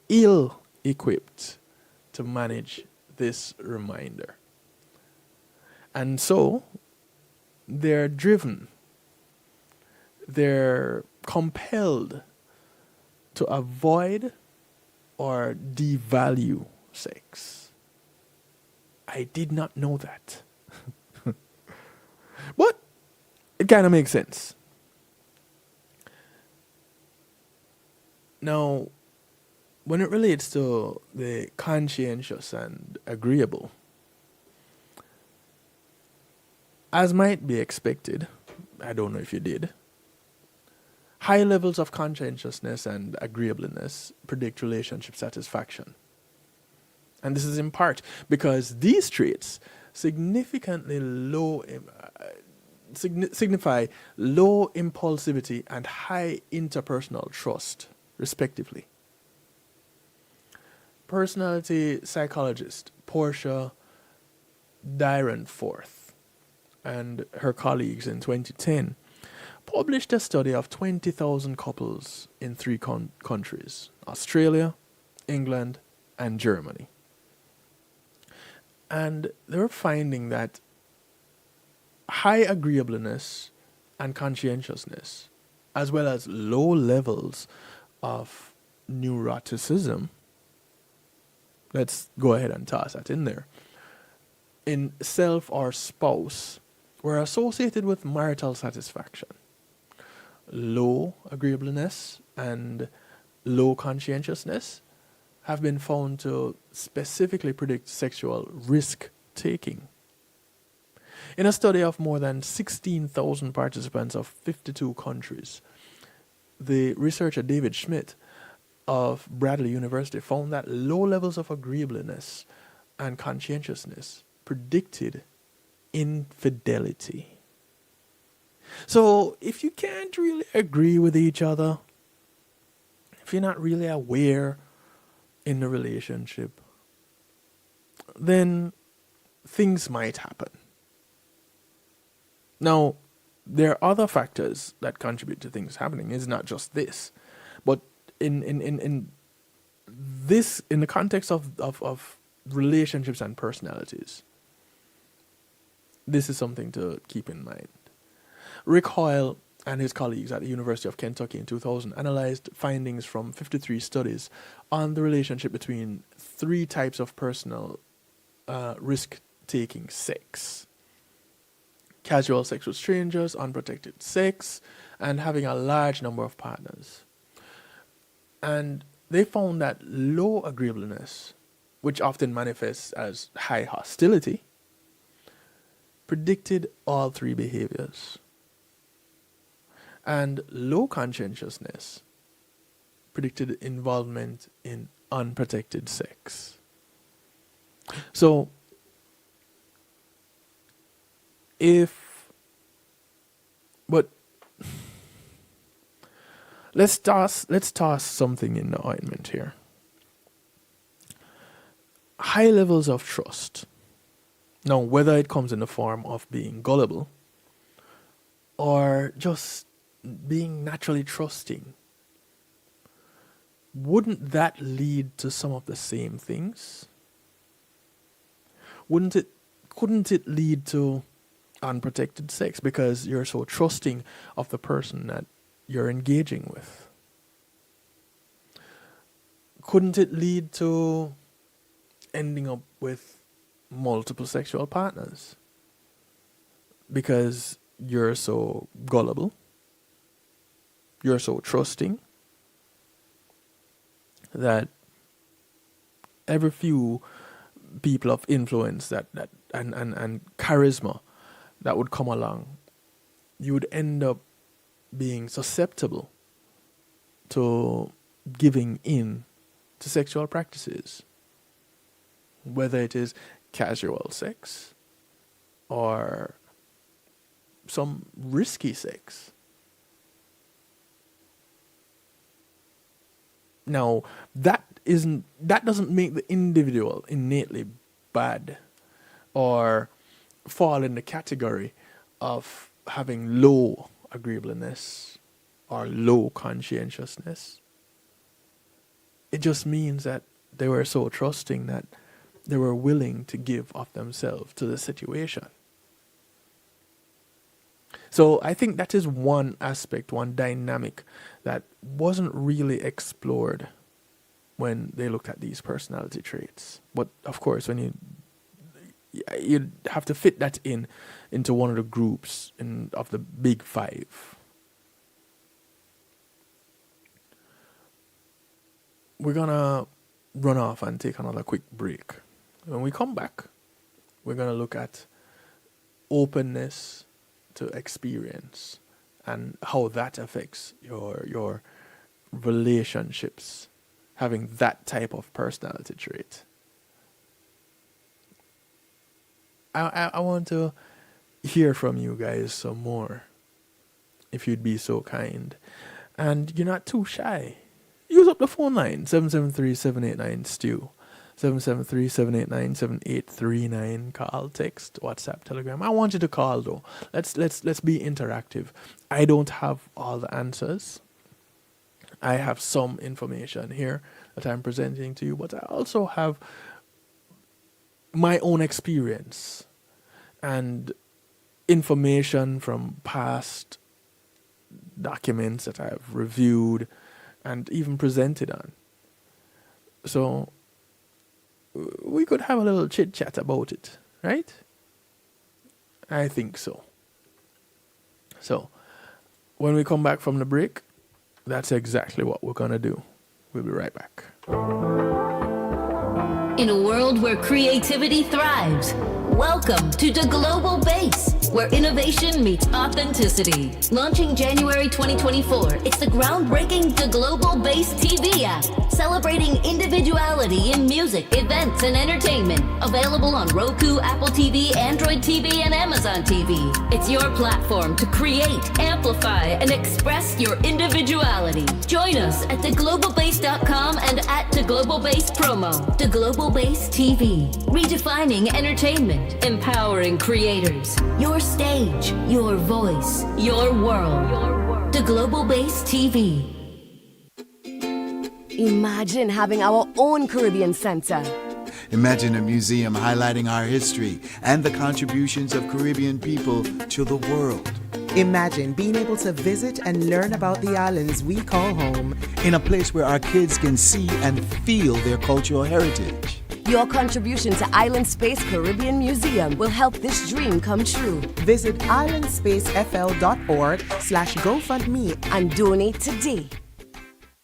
ill-equipped to manage this reminder. And so, they're driven, they're compelled to avoid or devalue sex. I did not know that. But it kind of makes sense. Now, when it relates to the conscientious and agreeable, as might be expected, I don't know if you did, high levels of conscientiousness and agreeableness predict relationship satisfaction. And this is in part because these traits signify low impulsivity and high interpersonal trust, respectively. Personality psychologist Portia Dyrenforth and her colleagues in 2010 published a study of 20,000 couples in 3 countries, Australia, England, and Germany. And they were finding that high agreeableness and conscientiousness, as well as low levels of neuroticism, let's go ahead and toss that in there, in self or spouse, were associated with marital satisfaction. Low agreeableness and low conscientiousness have been found to specifically predict sexual risk-taking. In a study of more than 16,000 participants of 52 countries, the researcher David Schmidt of Bradley University found that low levels of agreeableness and conscientiousness predicted infidelity. So if you can't really agree with each other, if you're not really aware in the relationship, then things might happen. Now, there are other factors that contribute to things happening. It's not just this. But in this, in the context of relationships and personalities, this is something to keep in mind. Rick Hoyle and his colleagues at the University of Kentucky in 2000 analyzed findings from 53 studies on the relationship between 3 types of personal risk-taking sex: casual sex with strangers, unprotected sex, and having a large number of partners. And they found that low agreeableness, which often manifests as high hostility, predicted all 3 behaviors. And low conscientiousness predicted involvement in unprotected sex. So, let's toss something in the ointment here. High levels of trust. Now, whether it comes in the form of being gullible or just being naturally trusting, wouldn't that lead to some of the same things? Couldn't it lead to unprotected sex because you're so trusting of the person that you're engaging with? Couldn't it lead to ending up with multiple sexual partners because you're so gullible, you're so trusting that every few people of influence and charisma that would come along, you would end up being susceptible to giving in to sexual practices, whether it is casual sex or some risky sex. Now, that doesn't make the individual innately bad or fall in the category of having low agreeableness or low conscientiousness. It just means that they were so trusting that they were willing to give of themselves to the situation. So I think that is one aspect, one dynamic that wasn't really explored when they looked at these personality traits. But of course, when you have to fit that into one of the groups of the big 5. We're gonna run off and take another quick break. When we come back, we're gonna look at openness to experience and how that affects your relationships, having that type of personality trait. I want to hear from you guys some more, if you'd be so kind. And you're not too shy. Use up the phone line, 773-789-STEW. 773-789-7839. Call, text, WhatsApp, Telegram. I want you to call though. Let's be interactive. I don't have all the answers. I have some information here that I'm presenting to you, but I also have my own experience and information from past documents that I've reviewed and even presented on. So we could have a little chit chat about it, right? I think so. So when we come back from the break, that's exactly what we're gonna do. We'll be right back. In a world where creativity thrives, welcome to the Global Base. where innovation meets authenticity. Launching January 2024, it's the groundbreaking The Global Bass TV app, celebrating individuality in music, events, and entertainment. Available on Roku, Apple TV, Android TV, and Amazon TV. It's your platform to create, amplify, and express your individuality. Join us at theglobalbase.com and at The Global Bass Promo. The Global Bass TV, redefining entertainment, empowering creators. Your stage, your voice, your world. The Global Bass TV. Imagine having our own Caribbean Center. Imagine a museum highlighting our history and the contributions of Caribbean people to the world. Imagine being able to visit and learn about the islands we call home. In a place where our kids can see and feel their cultural heritage. Your contribution to Island Space Caribbean Museum will help this dream come true. Visit islandspacefl.org/GoFundMe and donate today.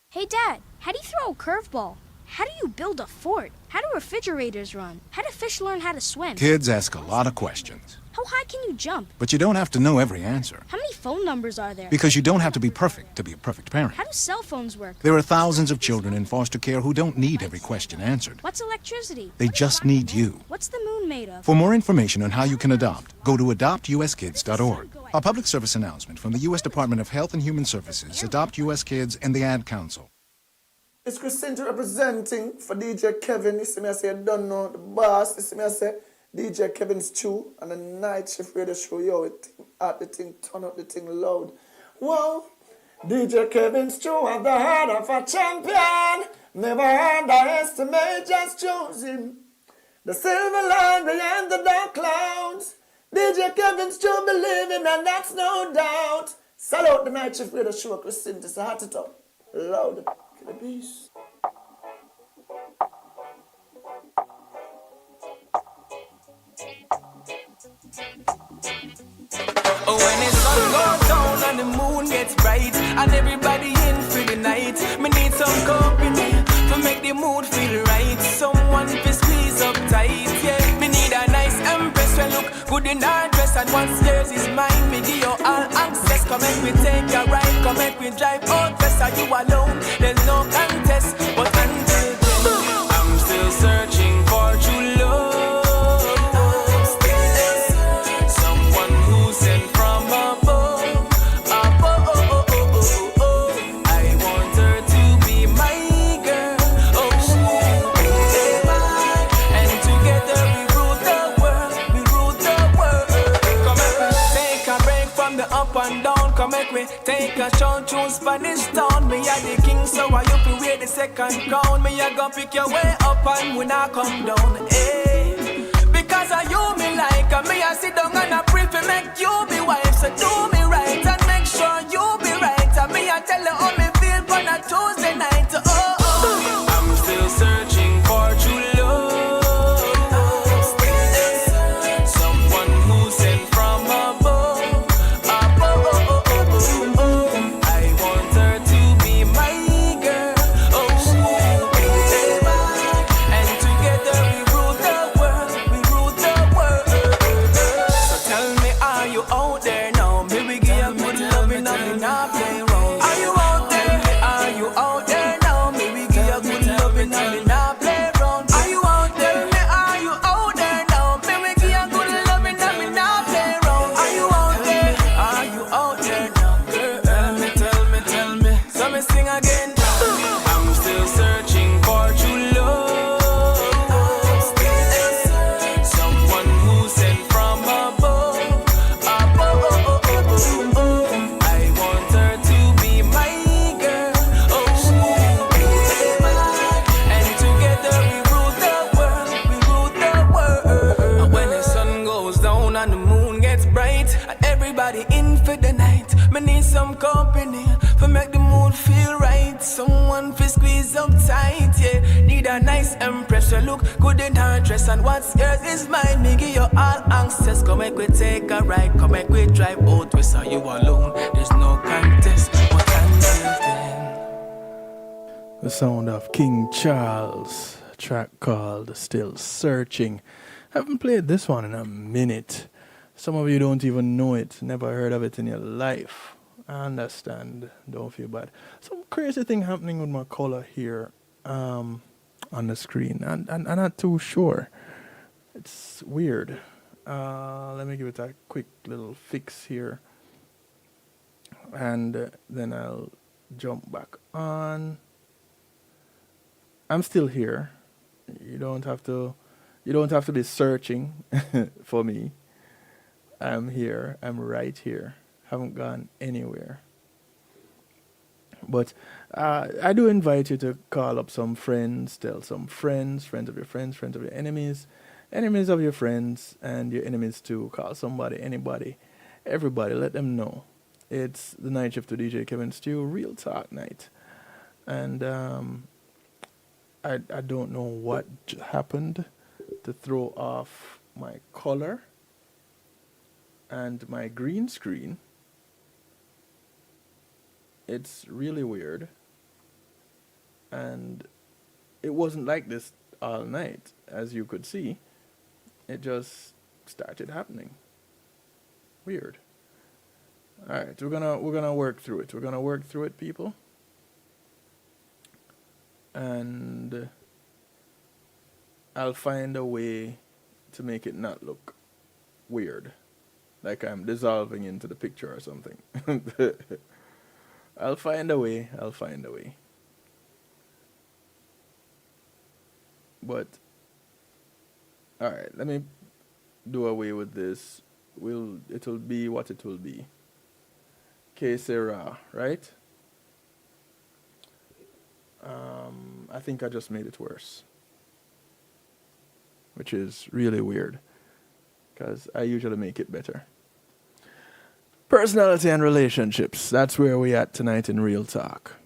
Hey Dad, how do you throw a curveball? How do you build a fort? How do refrigerators run? How do fish learn how to swim? Kids ask a lot of questions. How high can you jump? But you don't have to know every answer. How many phone numbers are there? Because you don't have to be perfect to be a perfect parent. How do cell phones work? There are thousands of children in foster care who don't need every question answered. What's electricity? They just need you. What's the moon made of? For more information on how you can adopt, go to adoptuskids.org. A public service announcement from the U.S. Department of Health and Human Services, Adopt U.S. Kids, and the Ad Council. It's Christina representing for DJ Kevin. You see me, I say, I don't know the boss. You see me, I say, DJ Kevin's Stew and the night shift radio show. Yo, the thing, turn up the thing loud. Whoa, DJ Kevin's Stew at the heart of a champion. Never underestimate, just choose him. The silver line behind the dark clouds. DJ Kevin's Stew believing, and that's no doubt. Salute the night shift radio show, Christina. It's a hot it up. Loud. The peace. Oh, when the sun goes down and the moon gets bright and everybody in for the night, me need some company to make the mood feel right. Someone to squeeze up tight, yeah. Me need a nice empress who look good in her dress, and once yours is mine, me give you all access. Come and we take a ride, come and we drive out west. Are you alone? There's no contest, but until then, I'm still searching for true love. Come make me take a shot to Spanish town. Me a the king, so I you fi wear the second crown. Me a go pick your way up and when I come down, hey. Because of you me like, and me a sit down and I pray for make you be wife. So do me right and make sure you be right. And me a tell you how me feel on a Tuesday night. Oh, oh. I'm still searching for true love. Someone who sent from above. Some company for make the mood feel right. Someone for squeeze up tight, yeah. Need a nice empress to look good in her dress, and what's yours is mine. Me give you all access. Come make we take a ride, come make we drive out west. Are you alone? There's no contest. What until then? The sound of King Charles, a track called Still Searching. Haven't played this one in a minute. Some of you don't even know it, never heard of it in your life. I understand, don't feel bad. Some crazy thing happening with my color here on the screen. And I'm not too sure. It's weird. Let me give it a quick little fix here. And then I'll jump back on. I'm still here. You don't have to be searching for me. I'm here. I'm right here. Haven't gone anywhere. But I do invite you to call up some friends, tell some friends, friends of your enemies, enemies of your friends, and your enemies too. Call somebody, anybody, everybody. Let them know. It's the night shift to DJ Kevin Stew, Real Talk Night. And I don't know what happened to throw off my color and my green screen. It's really weird. And it wasn't like this all night, as you could see. It just started happening. Weird. Alright, we're gonna work through it. We're gonna work through it, people. And I'll find a way to make it not look weird. Like I'm dissolving into the picture or something. I'll find a way. But alright, let me do away with this. It'll be what it will be. Que sera, right? I think I just made it worse. Which is really weird. Because I usually make it better. Personality and relationships. That's where we're at tonight in Real Talk.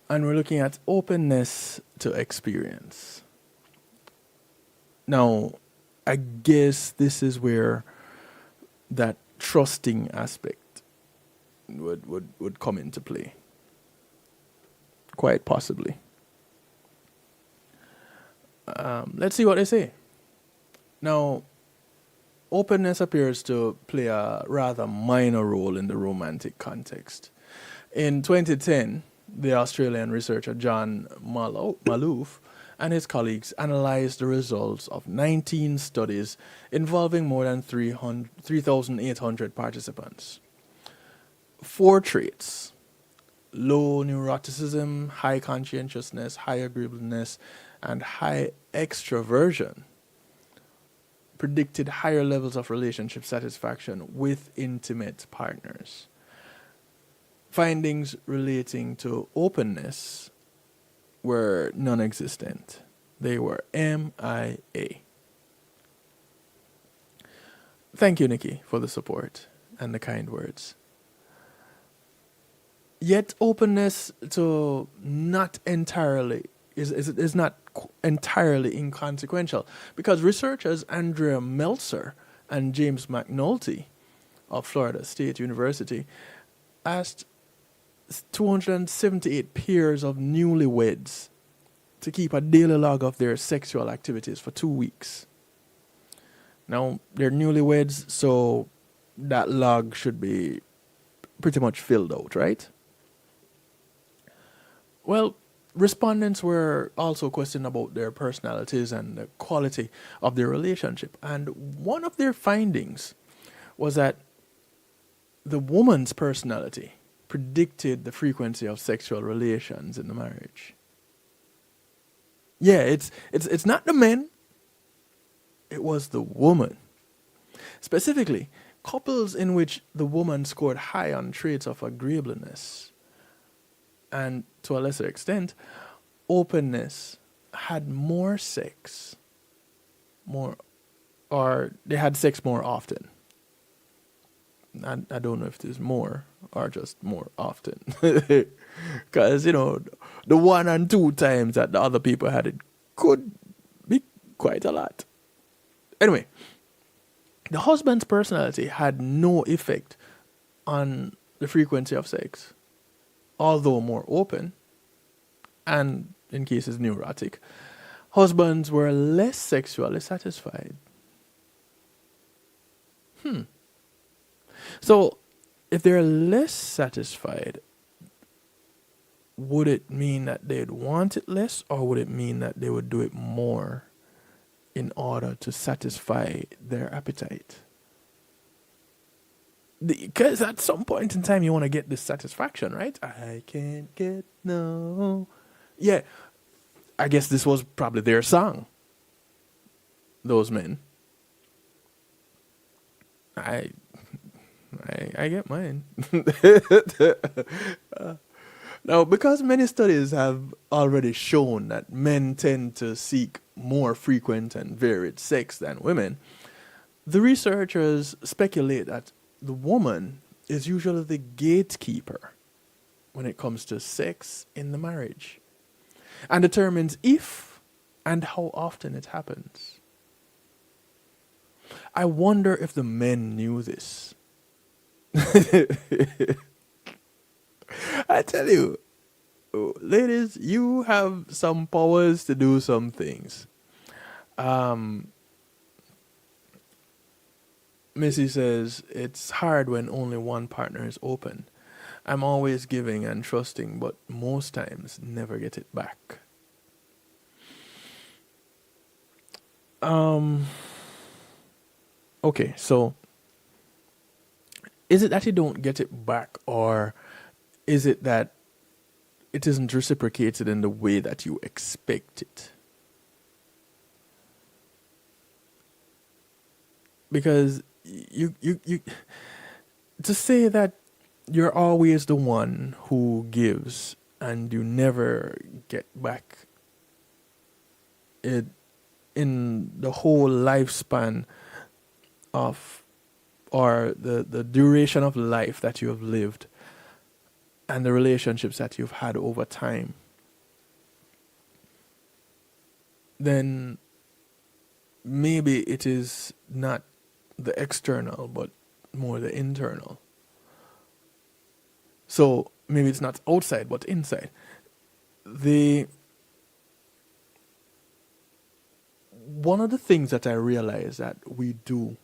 And we're looking at openness to experience. Now, I guess this is where that trusting aspect would come into play. Quite possibly. Let's see what they say. Now, openness appears to play a rather minor role in the romantic context. In 2010, the Australian researcher John Malouf and his colleagues analyzed the results of 19 studies involving more than 3,800 participants. 4 traits: low neuroticism, high conscientiousness, high agreeableness, and high extroversion predicted higher levels of relationship satisfaction with intimate partners. Findings relating to openness were non-existent. They were MIA. Thank you, Nikki, for the support and the kind words. Yet openness to not entirely is not entirely inconsequential, because researchers Andrea Meltzer and James McNulty of Florida State University asked 278 pairs of newlyweds to keep a daily log of their sexual activities for 2 weeks. Now, they're newlyweds, so that log should be pretty much filled out, right? Well, respondents were also questioned about their personalities and the quality of their relationship. And one of their findings was that the woman's personality predicted the frequency of sexual relations in the marriage. Yeah, it's not the men. It was the woman. Specifically, couples in which the woman scored high on traits of agreeableness and, to a lesser extent, openness had more sex, or they had sex more often. I don't know if there's more or just more often. Because, the 1 and 2 times that the other people had it could be quite a lot. Anyway, the husband's personality had no effect on the frequency of sex, although more open, and in cases neurotic. Husbands were less sexually satisfied. So, if they're less satisfied, would it mean that they'd want it less, or would it mean that they would do it more in order to satisfy their appetite? Because at some point in time, you want to get this satisfaction, right? I can't get no. Yeah, I guess this was probably their song. Those men. I get mine. Now, because many studies have already shown that men tend to seek more frequent and varied sex than women, the researchers speculate that the woman is usually the gatekeeper when it comes to sex in the marriage, and determines if and how often it happens. I wonder if the men knew this. I tell you, ladies, you have some powers to do some things. Missy says, it's hard when only one partner is open. I'm always giving and trusting, but most times never get it back. Okay, so is it that you don't get it back, or is it that it isn't reciprocated in the way that you expect it? Because you to say that you're always the one who gives and you never get back it in the whole lifespan of, or the duration of life that you have lived and the relationships that you've had over time, then maybe it is not the external, but more the internal. So maybe it's not outside, but inside. One of the things that I realize that we do,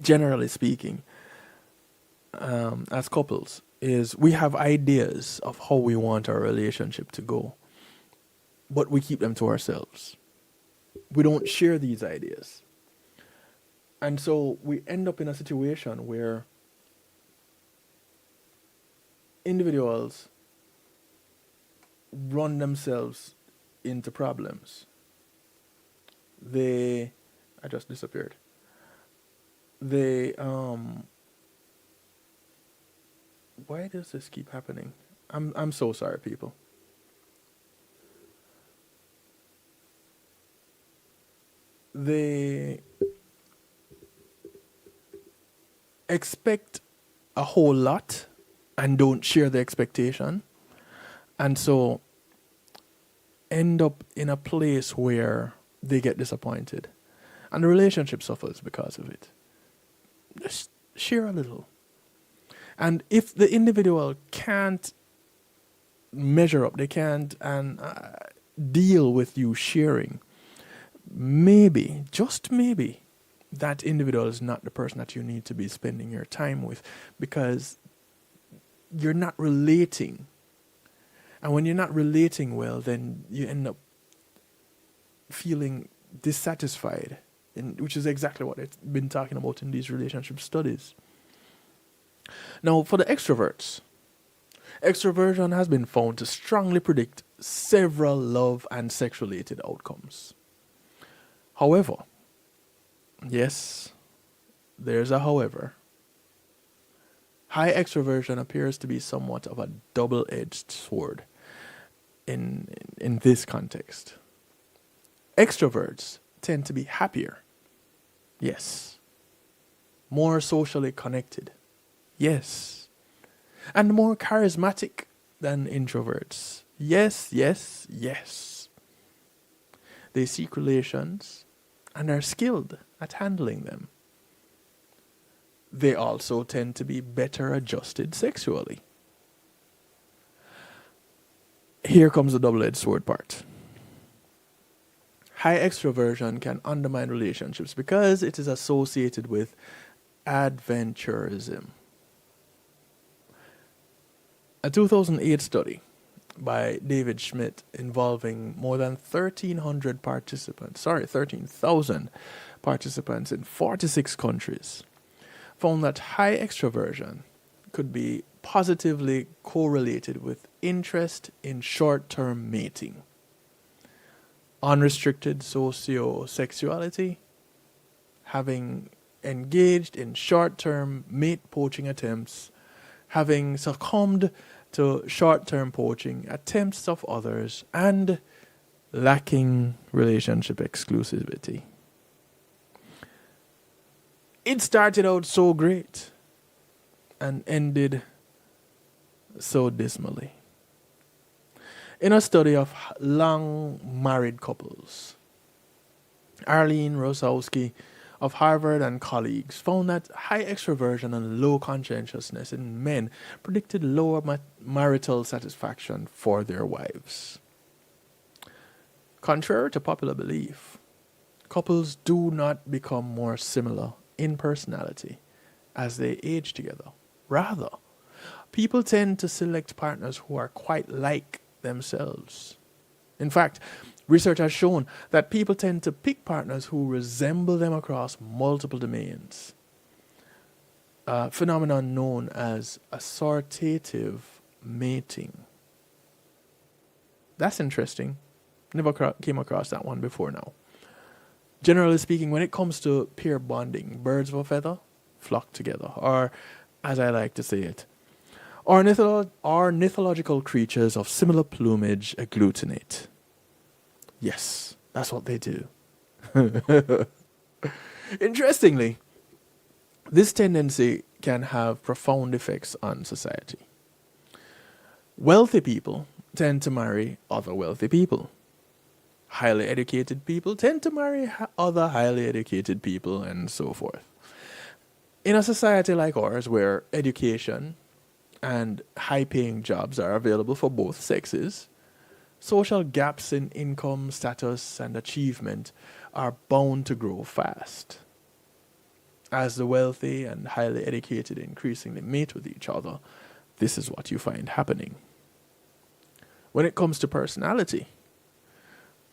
generally speaking, as couples, is we have ideas of how we want our relationship to go, but we keep them to ourselves. We don't share these ideas. And so we end up in a situation where individuals run themselves into problems. I just disappeared. Why does this keep happening? I'm so sorry, people. They expect a whole lot and don't share the expectation, and so end up in a place where they get disappointed and the relationship suffers because of it. Just share a little. And if the individual can't measure up, they can't deal with you sharing, maybe, just maybe, that individual is not the person that you need to be spending your time with, because you're not relating. And when you're not relating well, then you end up feeling dissatisfied, which is exactly what it's been talking about in these relationship studies. Now, for the extroverts, extroversion has been found to strongly predict several love and sex-related outcomes. However, yes, there's a however. High extroversion appears to be somewhat of a double-edged sword in this context. Extroverts tend to be happier. Yes. More socially connected. Yes. And more charismatic than introverts. Yes, yes, yes. They seek relations and are skilled at handling them. They also tend to be better adjusted sexually. Here comes the double-edged sword part. high extroversion can undermine relationships because it is associated with adventurism. A 2008 study by David Schmidt involving more than 13,000 participants in 46 countries found that high extroversion could be positively correlated with interest in short-term mating, unrestricted sociosexuality, having engaged in short-term mate poaching attempts, having succumbed to short-term poaching attempts of others, and lacking relationship exclusivity. It started out so great and ended so dismally. In a study of long married couples, Arlene Rosowski of Harvard and colleagues found that high extroversion and low conscientiousness in men predicted lower marital satisfaction for their wives. Contrary to popular belief, couples do not become more similar in personality as they age together. Rather, people tend to select partners who are quite like themselves. In fact, research has shown that people tend to pick partners who resemble them across multiple domains, a phenomenon known as assortative mating. That's interesting. Never came across that one before now. Generally speaking, when it comes to pair bonding, birds of a feather flock together, or, as I like to say it, ornithological creatures of similar plumage agglutinate. Yes, that's what they do. Interestingly, this tendency can have profound effects on society. Wealthy people tend to marry other wealthy people. Highly educated people tend to marry other highly educated people, and so forth. In a society like ours, where education and high-paying jobs are available for both sexes, social gaps in income, status, and achievement are bound to grow fast. As the wealthy and highly educated increasingly mate with each other, this is what you find happening. When it comes to personality,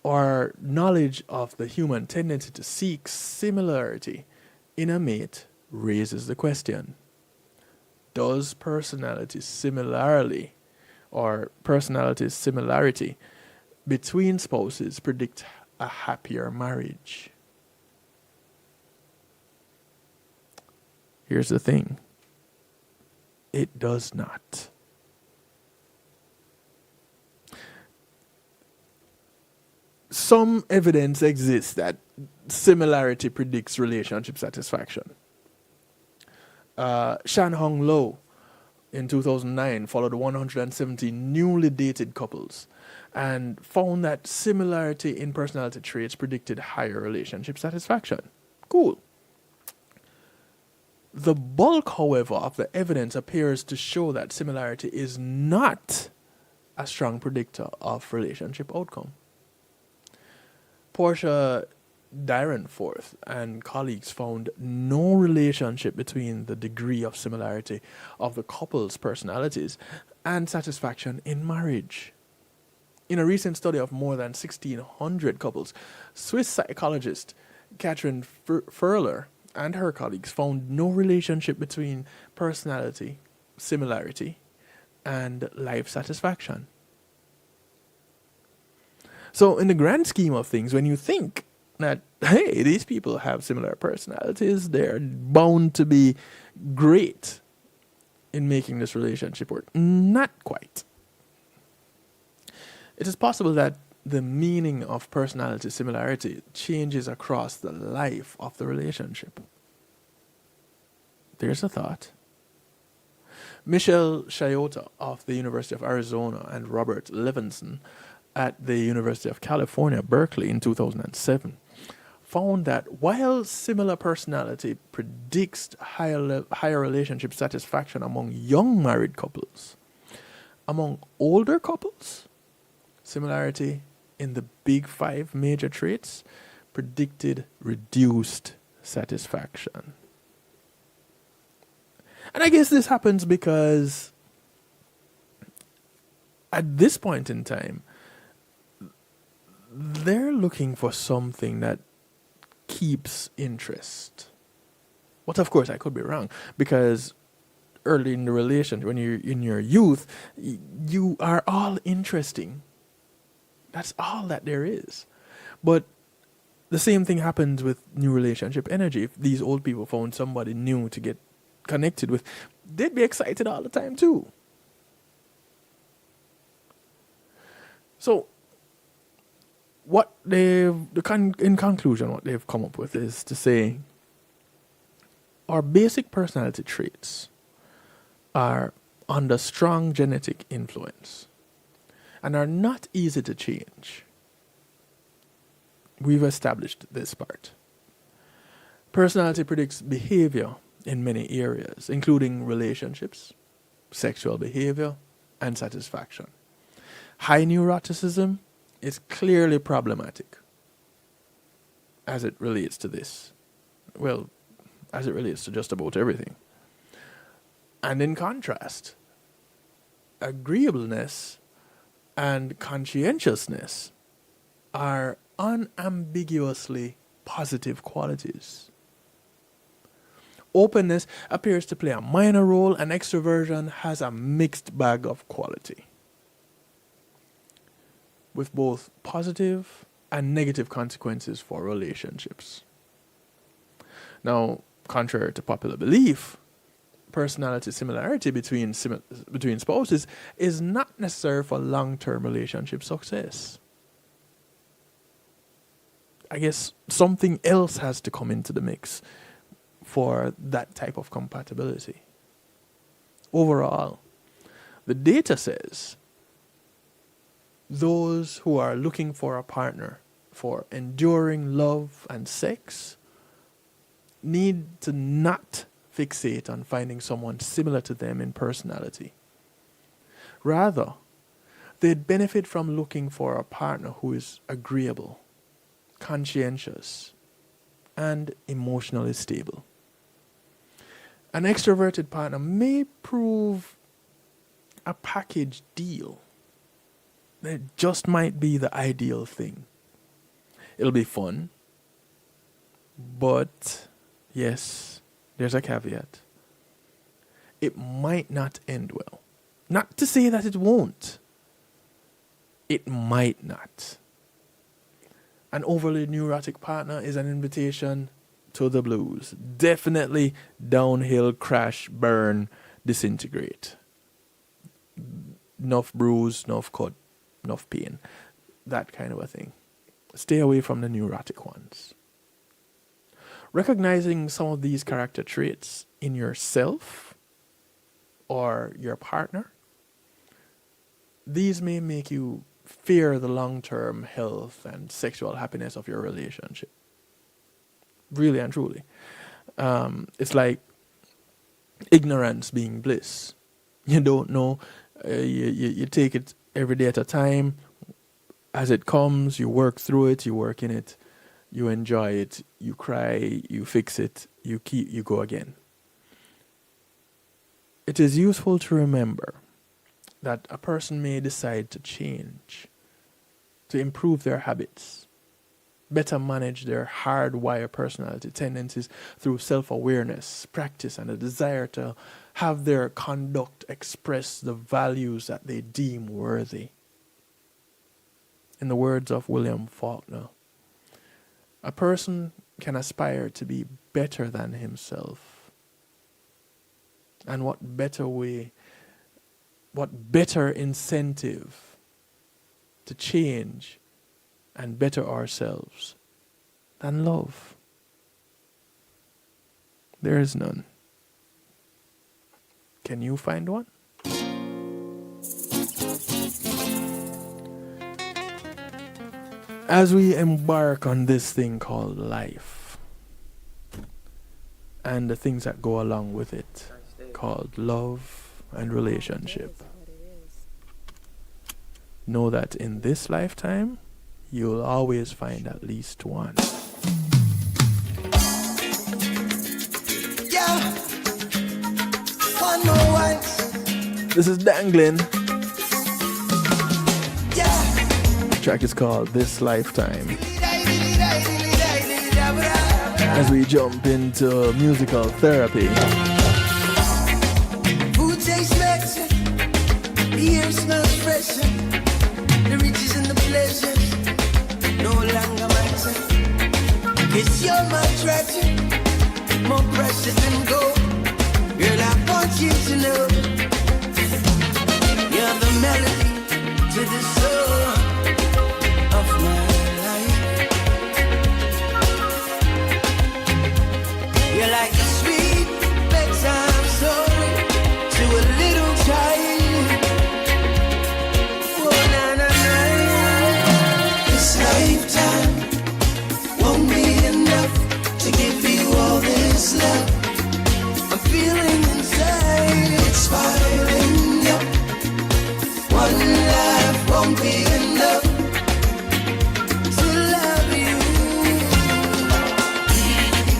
our knowledge of the human tendency to seek similarity in a mate raises the question: does personality similarity between spouses predict a happier marriage? Here's the thing: it does not. Some evidence exists that similarity predicts relationship satisfaction. Shan Hong Lo in 2009 followed 170 newly dated couples and found that similarity in personality traits predicted higher relationship satisfaction. Cool. The bulk, however, of the evidence appears to show that similarity is not a strong predictor of relationship outcome. Portia Dyrenforth and colleagues found no relationship between the degree of similarity of the couple's personalities and satisfaction in marriage. In a recent study of more than 1,600 couples, Swiss psychologist Katrin Furler and her colleagues found no relationship between personality, similarity, and life satisfaction. So in the grand scheme of things, when you think that, hey, these people have similar personalities, they're bound to be great in making this relationship work. Not quite. It is possible that the meaning of personality similarity changes across the life of the relationship. There's a thought. Michelle Chayota of the University of Arizona and Robert Levinson at the University of California, Berkeley in 2007 found that while similar personality predicts higher relationship satisfaction among young married couples, among older couples, similarity in the big 5 major traits predicted reduced satisfaction. And I guess this happens because at this point in time, they're looking for something that keeps interest. But of course, I could be wrong, because early in the relation, when you're in your youth, you are all interesting. That's all that there is. But the same thing happens with new relationship energy. If these old people found somebody new to get connected with, they'd be excited all the time too. So, in conclusion, what they've come up with is to say, our basic personality traits are under strong genetic influence and are not easy to change. We've established this part. Personality predicts behavior in many areas, including relationships, sexual behavior, and satisfaction. High neuroticism is clearly problematic as it relates to this. Well, as it relates to just about everything. And in contrast, agreeableness and conscientiousness are unambiguously positive qualities. Openness appears to play a minor role, and extroversion has a mixed bag of quality, with both positive and negative consequences for relationships. Now, contrary to popular belief, personality similarity between spouses is not necessary for long-term relationship success. I guess something else has to come into the mix for that type of compatibility. Overall, the data says those who are looking for a partner for enduring love and sex need to not fixate on finding someone similar to them in personality. Rather, they'd benefit from looking for a partner who is agreeable, conscientious, and emotionally stable. An extroverted partner may prove a package deal. It just might be the ideal thing. It'll be fun, but yes, there's a caveat. It might not end well. Not to say that it won't. It might not. An overly neurotic partner is an invitation to the blues. Definitely downhill, crash, burn, disintegrate. Enough bruise, enough cut, enough pain. That kind of a thing. Stay away from the neurotic ones. Recognizing some of these character traits in yourself or your partner, these may make you fear the long-term health and sexual happiness of your relationship. Really and truly. It's like ignorance being bliss. You don't know. You take it every day at a time. As it comes, you work through it, you work in it, you enjoy it, you cry, you fix it, you go again. It is useful to remember that a person may decide to change, to improve their habits, better manage their hardwired personality tendencies through self-awareness, practice, and a desire to have their conduct express the values that they deem worthy. In the words of William Faulkner, a person can aspire to be better than himself. And what better incentive to change and better ourselves than love? There is none. Can you find one? As we embark on this thing called life and the things that go along with it, called love and relationship, know that in this lifetime, you'll always find at least one. Yeah. One more one. This is Dangling. Yeah. The track is called This Lifetime. As we jump into musical therapy. Food tastes better, the air smells fresher, the riches and the pleasures no longer matter. It's you're my treasure, more precious than gold. Girl, I want you to know you're the melody to the soul of my life. You're like a sweet bedtime story to a little child. Oh, na, na, na. This lifetime won't be enough to give you all this love I'm feeling inside. It's piling up. One life won't be enough to love you.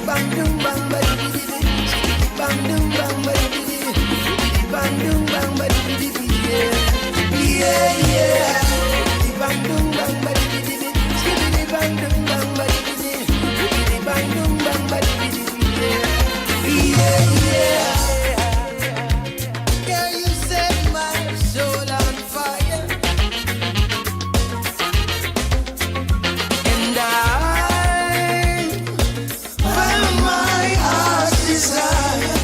Bang, boom, bang, bang, bang, boom, bang, bang, bang, boom, bang, bang, yeah, yeah, yeah. Bang, boom, bang, bang, bang, boom, bang, bang, bang, boom, bang, bang, yeah, yeah. Yeah, you set my soul on fire, and I found my heart's desire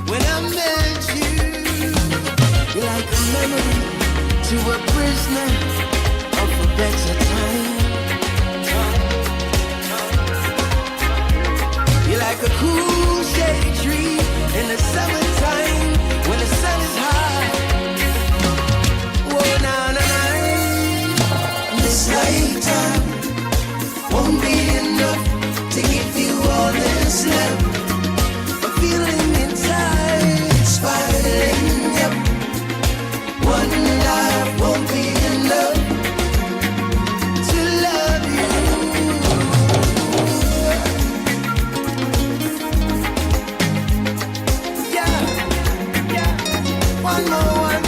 when I met you. You're like a memory to a prisoner of a better time. You're like a cool shady tree in the summertime when the sun is high. Whoa, na na na. This lifetime won't be enough to give you all this love I'm feeling inside. It's firing up. One life won't be enough to love you. Yeah, yeah. One more one.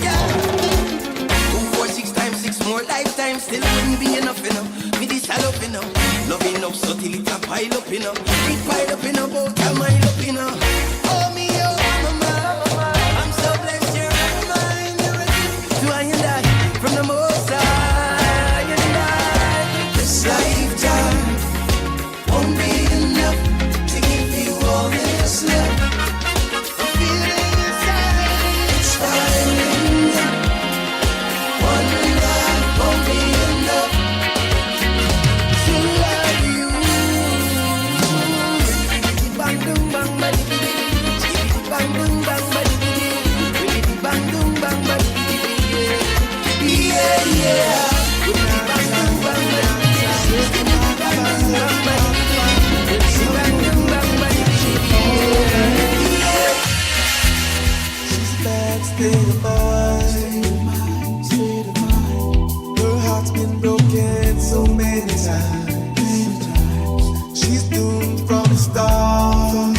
Yeah. 2, 4, 6 times 6 more lifetimes still wouldn't be enough, enough. Me this I love enough, love enough so till it a pile up enough. It pile up enough, about a mile up enough. Oh me, oh mama, I'm so blessed you're mine. You're a gift to I and I from the Most High and I. This lifetime won't be enough to give you all this love I'm feeling inside. It's firing up. One life won't be enough to love you. Bang, boom, bang, bang, bang, boom, bang, bang, bang, boom, bang, bang, yeah, yeah. Bang, boom, bang, bang, she's a bad state of mind. Her heart's been broken so many times. She's doomed from the start.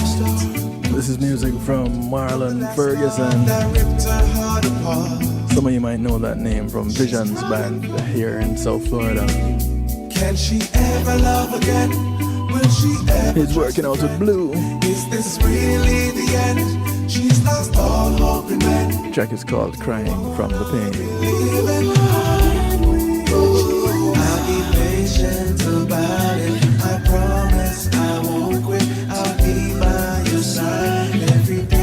This is music from Marlon Ferguson. That ripped her heart apart. Some of you might know that name from Visions Band here in South Florida. Can she ever love again? Will she ever? He's working out with Blue. Is this really the end? She's lost all hope in men. The track is called Crying from the Pain. I'll be patient about it. I promise I won't quit. I'll be by your side every day.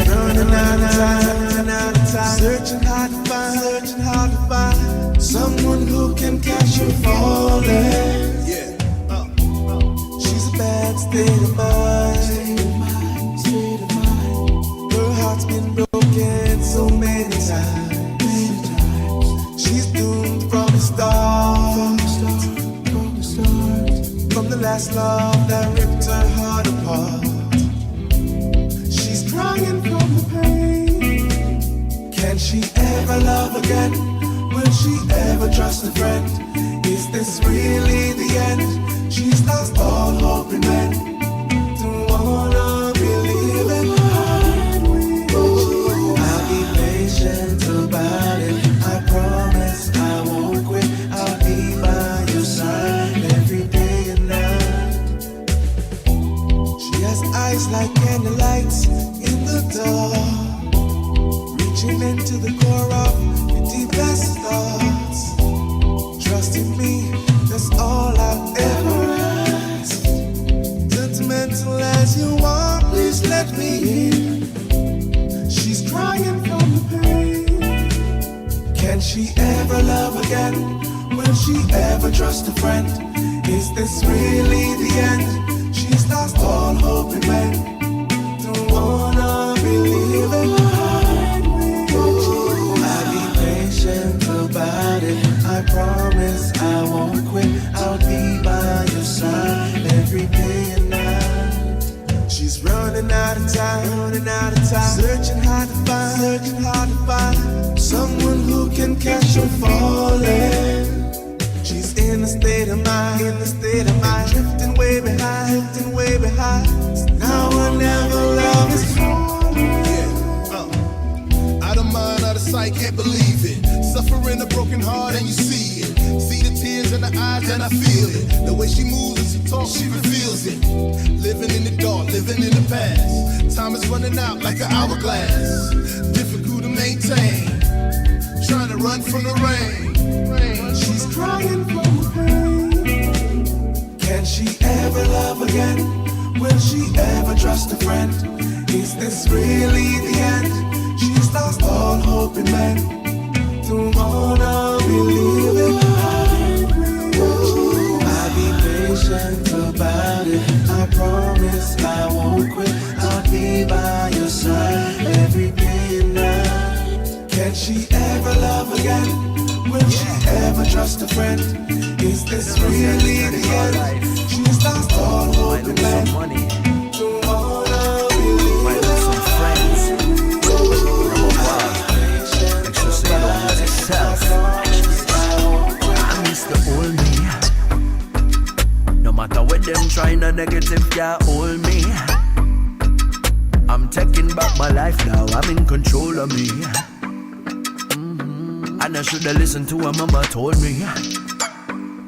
Running out of time, searching hard to find someone who can catch you falling. Yeah. She's a bad state of mind. Her heart's been broken so many times. She's doomed from the start. From the last love that ripped her heart apart. again? Will she ever trust a friend? Is this really the end? She's lost all hope in men. Don't wanna believe it. I'll be patient about it. I promise I won't quit. I'll be by your side every day and night. She has eyes like candlelights in the dark, reaching into the core of your deepest thoughts. Trust in me, that's all I've ever asked. Sentimental as you are, please let me in. She's crying from the pain. Can she ever love again? Will she ever trust a friend? Is this really the end? She's lost all hope in men. Don't wanna believe it. I'll be patient about it. I promise I won't quit. I'll be by your side every day and night. She's running out of time, searching hard to find someone who can catch her falling. She's in a state of mind, drifting way behind. Now or never, love is falling. Out of mind, out of sight, can't believe it. Suffering a broken heart and you see it. See the tears in the eyes and I feel it. The way she moves and she talks, she reveals it. Living in the dark, living in the past. Time is running out like an hourglass. Difficult to maintain. Trying to run from the rain. She's crying from the pain. Can she ever love again? Will she ever trust a friend? Is this really the end? She's lost all hope in men. Don't wanna believe it. I'll be patient about it. I promise I won't quit. I'll be by your side every day and night. Can she ever love again? Will she ever trust a friend? Is this really the end? She's lost all hope in men. Don't wanna believe it. Some friends. Extra say don't lose yourself. I miss the old me. No matter what them trying to negative can't hold me. I'm taking back my life now. I'm in control of me. And I should've listened to what mama told me.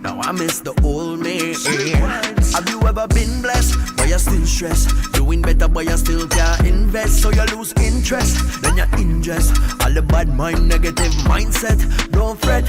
Now I miss the old me. Have you ever been blessed, but you're still stressed? Doing better, but you still can't invest. So you lose interest, then you ingest all the bad mind, negative mindset. Don't fret,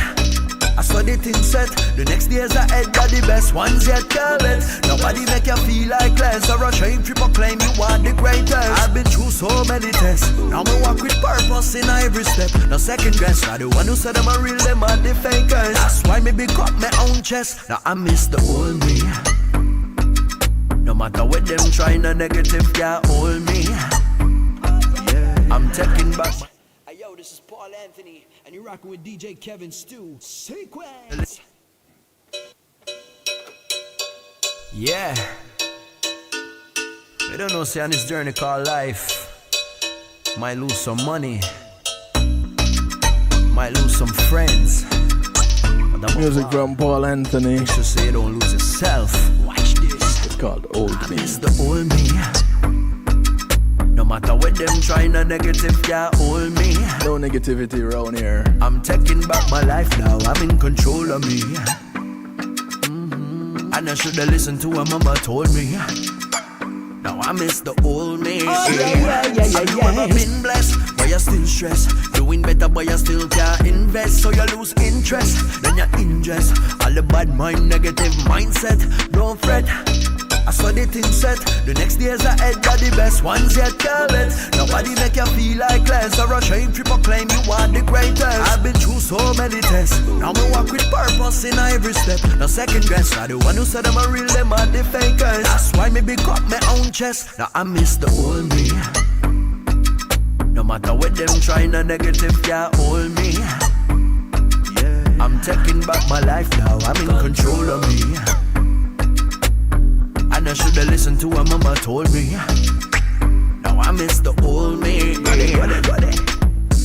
I saw the thing set. The next days ahead are the best ones yet, tell it. Nobody make you feel like less or a shame trip or claim you are the greatest. I've been through so many tests. Now I walk with purpose in every step. No second guess, I the one who said I'm a real, them are the fakers. That's why me big up my own chest. Now I miss the old me. No matter what them trying to negative can't hold me. I'm taking back. Hey yo, this is Paul Anthony, and you're rocking with DJ Kevin Stew. Sequence. Yeah. We don't know, say on this journey called life, might lose some money, might lose some friends. Music from Paul Anthony. Make sure say you don't lose yourself. Watch this. It's called Old Me. It's the old me. No matter what them trying to negative can't hold me. No negativity around here. I'm taking back my life now. I'm in control of me. And I should've listened to what mama told me. Now I miss the old me. Have you ever been blessed, but you're still stressed? Doing better, but you still can't invest. So you lose interest, then you ingest all the bad mind, negative mindset. Don't fret, I saw the thing set. The next days ahead are the best ones yet, tell it. Nobody make you feel like less or a shame trip or claim you are the greatest. I've been through so many tests. Now me walk with purpose in every step. No second guess, I the one who said I'm a real, them are the fakers. That's why me big up my own chest. Now I miss the old me. No matter what them trying to negative can't hold me. I'm taking back my life now. I'm in control of me. And I should've listened to what mama told me. Now I miss the old me.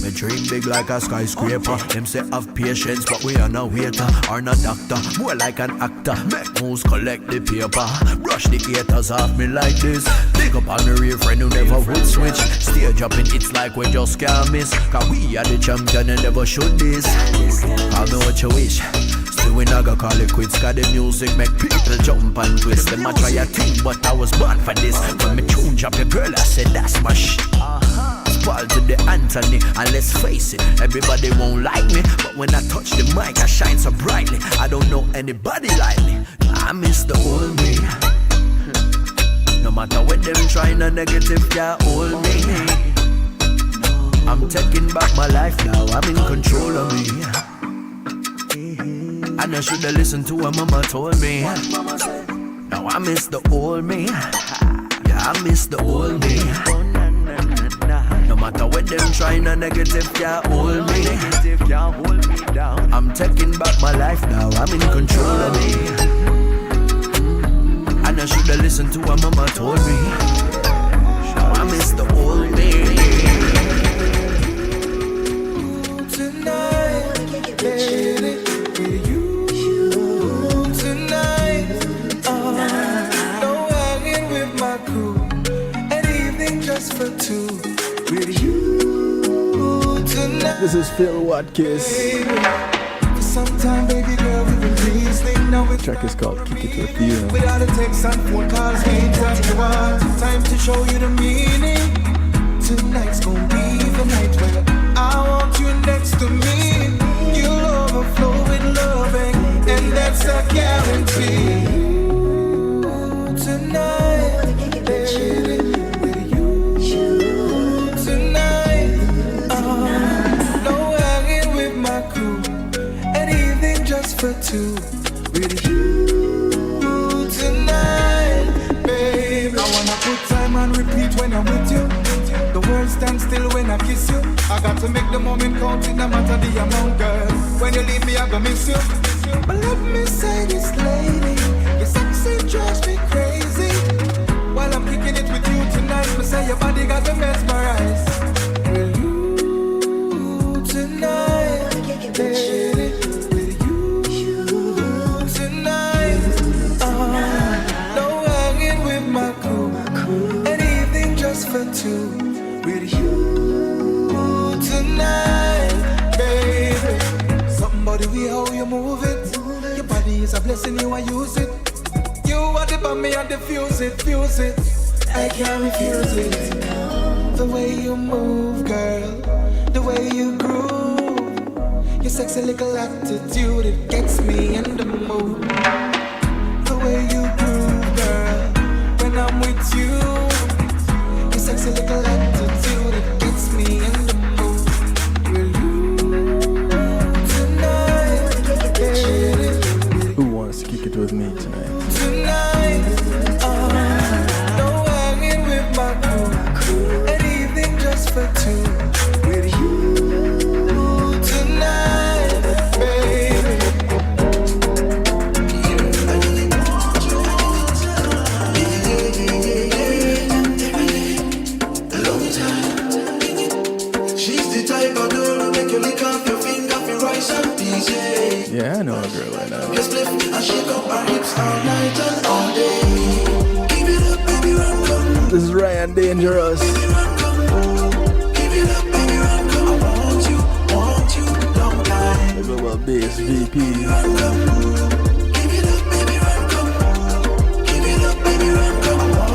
Me dream big like a skyscraper. Them say have patience, but we are no waiter or no doctor. More like an actor. Make moves, collect the paper. Brush the haters off me like this. Big up on me real friend who never would switch. Stage up and it's like we just can't miss. Cause we are the champion and never should this. I know what you wish. Still we not gonna call it quits. Cause the music make people jump and twist. Them a try a thing, but I was born for this. When me tune drop your girl, I said that's my shit. Paul to the Anthony, and let's face it, everybody won't like me, but when I touch the mic, I shine so brightly. I don't know anybody like me. I miss the old me. No matter what them trying, a negative can't hold me. I'm taking back my life now, I'm in control of me. And I should have listened to what mama told me. Now I miss the old me. Yeah, I miss the old me. No matter what them trying, a negative can't hold me. I'm taking back my life now, I'm in control of me. And I should have listened to what mama told me. Now I miss the old me. Tonight, baby, with you tonight. No hanging with my crew, an evening just for two. With you tonight. This is Phil Watkins. For some time, baby girl, we've been reasoning. Now it's track is called Kick It With You. without a text and phone calls, anytime you want. Time to show you the meaning. Tonight's gonna be the night where I want you next to me. You'll overflow with loving, and that's a guarantee. Tonight, baby. For two, with you tonight, baby. I wanna put time and repeat when I'm with you. The world stands still when I kiss you. I got to make the moment count, it no matter the amount, girl. When you leave me, I gonna miss you. But let me say this, lady, your sexy drives me crazy. While I'm kicking it with you tonight, me say your body got me mesmerized. With you tonight, baby. For two, with you tonight, baby. Somebody we how you move it. Your body is a blessing, you I use it. You are the bomb, me and defuse it, fuse it. I can't refuse it. The way you move, girl, the way you groove, your sexy little attitude, it gets me in the mood. The way you groove, girl, when I'm with you. Sexy little attitude, it gets me in the mood. Will you tonight, baby? Who wants to kick it with me tonight? Tonight, no hanging with my crew. An evening just for two. With you tonight, baby. Yeah, I know a girl like that. Just lift and shake up our hips all night and all day. Give it up, baby, run, come. This is Ryan Dangerous. Give it up, baby, run, come. I want you, long time. The global bass VP. Give it up, baby, run, come. Give it up, baby, run, come. I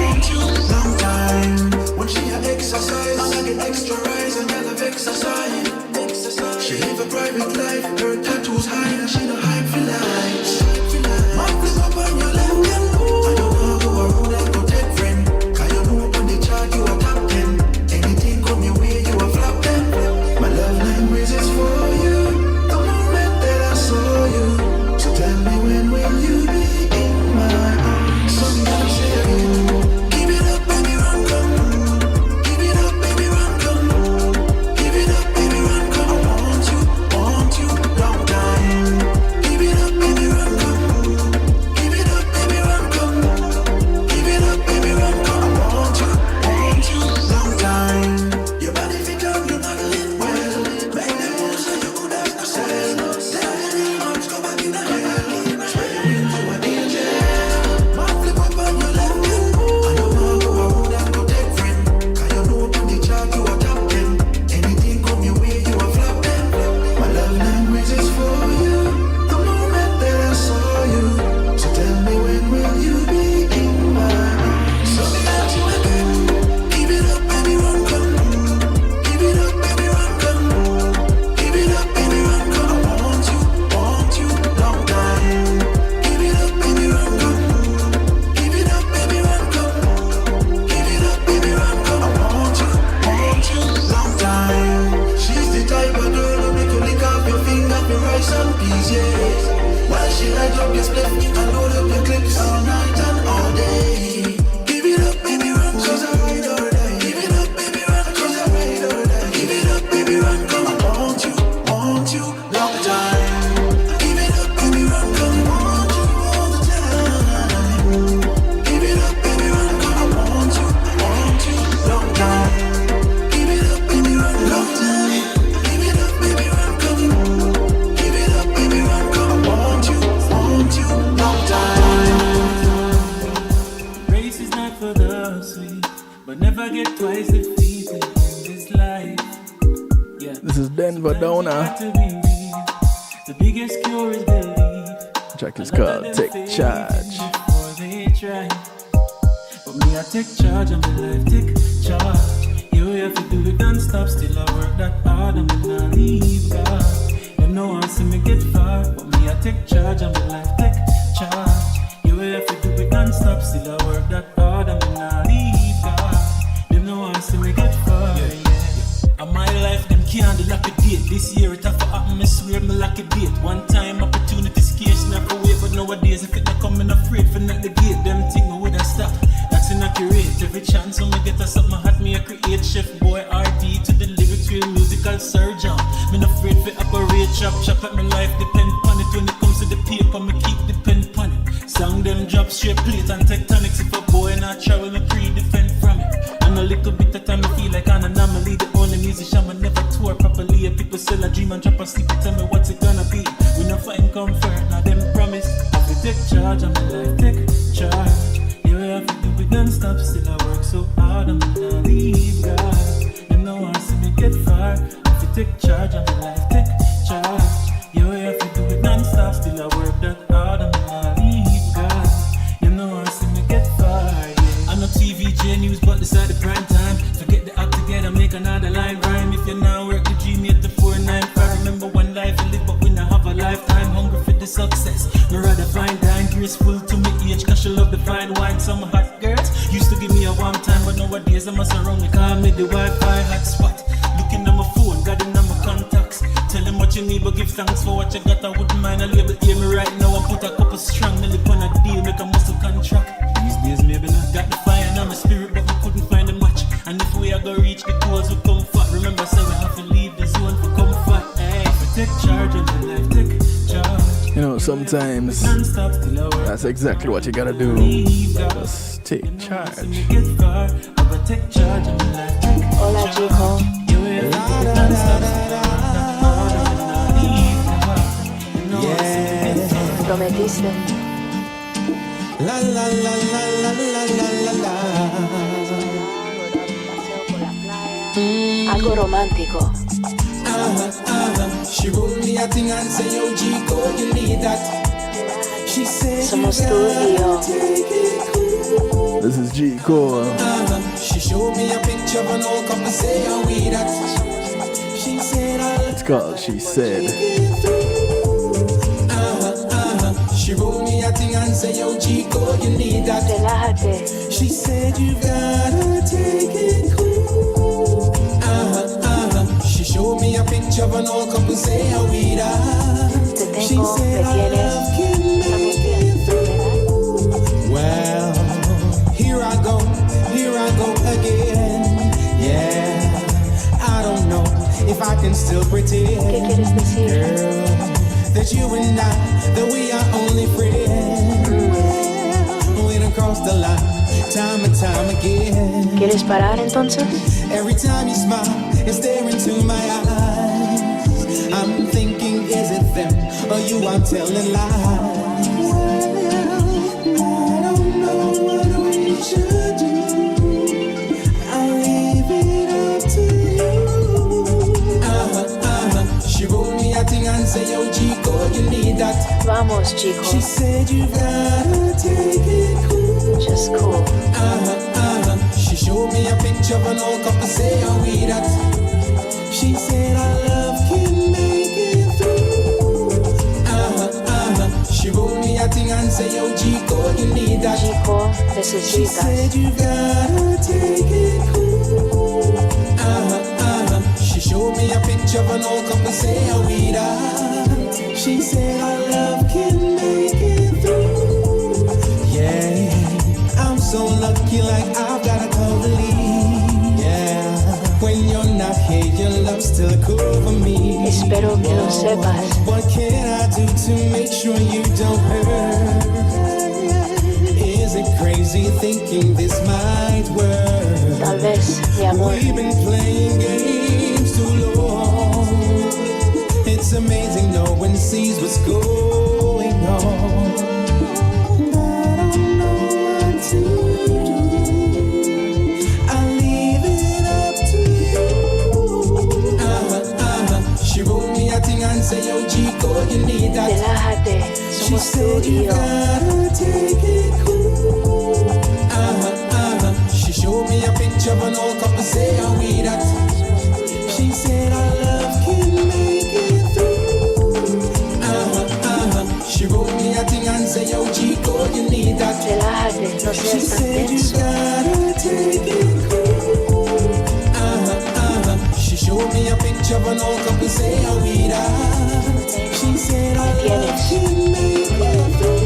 want you, long time. When she a exercise, I get extra rise and I love exercise. She live a private life, her tattoos hide and she no hype for life. Mark this up on your left hand. I don't know go around and go take friend. Cause you know on the chart you are top 10. Anything come your way you are flop them. My love language is for you. The moment that I saw you, This is Denver Downer. The biggest cure is belief. Track is called Take Charge. Before they try. But me, I take charge of my life, take charge. You have to do it non-stop, still I work that hard and me not leave God. Them no one see me get far, but me, I take charge of my life, take charge. You have to do it non-stop, still I work that hard and me not leave God. Them no one see me get far, yeah. And my life, them can't lock a date. This year it have to happen, me swear me lock a date. One time opportunity scarce, never wait, but nowadays if it not coming afraid for not the gate, them thing me would have stopped. That's inaccurate. Every chance when me get a something hot, me a create. Chef boy RD to the lyrics, real musical surgeon. Me not afraid for operate, chop at my life, depend on it. When it comes to the paper, me keep depend on it. Song them drop straight plate and tectonics. If a boy not travel, me pre-defend from it. And a little bit of time, I feel like an anomaly. The only musician I never tour properly. And people still a dream and drop a sleep and tell me what's it gonna be. We not find comfort, now them promise. If we take charge of my life, take charge. You have to do it non-stop, still I work so hard, I'm not leave God. You know I see me get far. If you take charge of my life, take charge. You have to do it non-stop, still I work that hard, I'm not leave God. You know I see me get far, yeah. I'm not TVJ news, but this at the prime time. Forget the act together, make another line rhyme. If you now work the dream, you at the 495. Remember one life you live, but we not have a lifetime. Hungry for the success, me rather find dine. Graceful to me age, cause she love the fine wine. Some hot girls used to give me a warm time, but nowadays I must surround me, call me the Wi-Fi hotspot. Looking at my phone, got in on my contacts. Tell them what you need, but give thanks for what you got. I wouldn't mind a label, hear me right now. I put a couple strong, nearly on a deal, make a muscle contract. These days maybe not got the fire in my spirit, but we couldn't find the match. And if we are gonna reach the goals, we come fat. Remember, so we have to leave the zone for comfort. Hey, take charge of your life, take charge. You know, sometimes that's exactly what you gotta do. Just take charge. Hola, chico. Prometiste. La la la la la la la la. Algo romántico. She rolled me a thing and say, yo, Chico, you need that. She said, somos tú y yo. This is Chico. She showed me a picture of an old couple, say, oh, we that. She said, it's called She Said. She rolled me a thing and say, yo, Chico, you need that. Relájate. She said, you gotta take it cool. She showed me a picture of an old couple, say how we that. She said our love can make it through. Well, here I go again. Yeah, I don't know if I can still pretend, girl, that you and I, that we are only friends. We done crossed the line, time and time again. ¿Quieres parar entonces? Every time you smile and stare into my eyes, I'm thinking, is it them or you I'm telling lies? I don't know what we should do. I'll leave it up to you. She wrote me a thing and say, yo, Chico, you need that. Vamos, chico. She said you gotta take it cool. Just cool. She showed me a picture of an old couple, say how we that. She said our love can make it through. She wrote me a thing and say, yo, Chico, you need that. Chico, necesitas. She said you gotta take it cool. She showed me a picture of an old couple, say how we that. She said our love can make it through. Yeah, I'm so lucky, like I've got a totally. Yeah, when you're not here, your love's still cool for me. Espero que lo sepas. What can I do to make sure you don't hurt? Is it crazy thinking this might work? Tal vez, mi amor. We've been playing games too long. It's amazing no one sees what's going on. I don't know what to do. I'll leave it up to you. gotta take it cool. She showed me a picture of an old couple, say how we that. She said our love can make it through. She wrote me a thing and say, yo, Chico, you need that. She said you gotta take it cool. She showed me a picture of an old couple, say how we that. She said our love can make it through.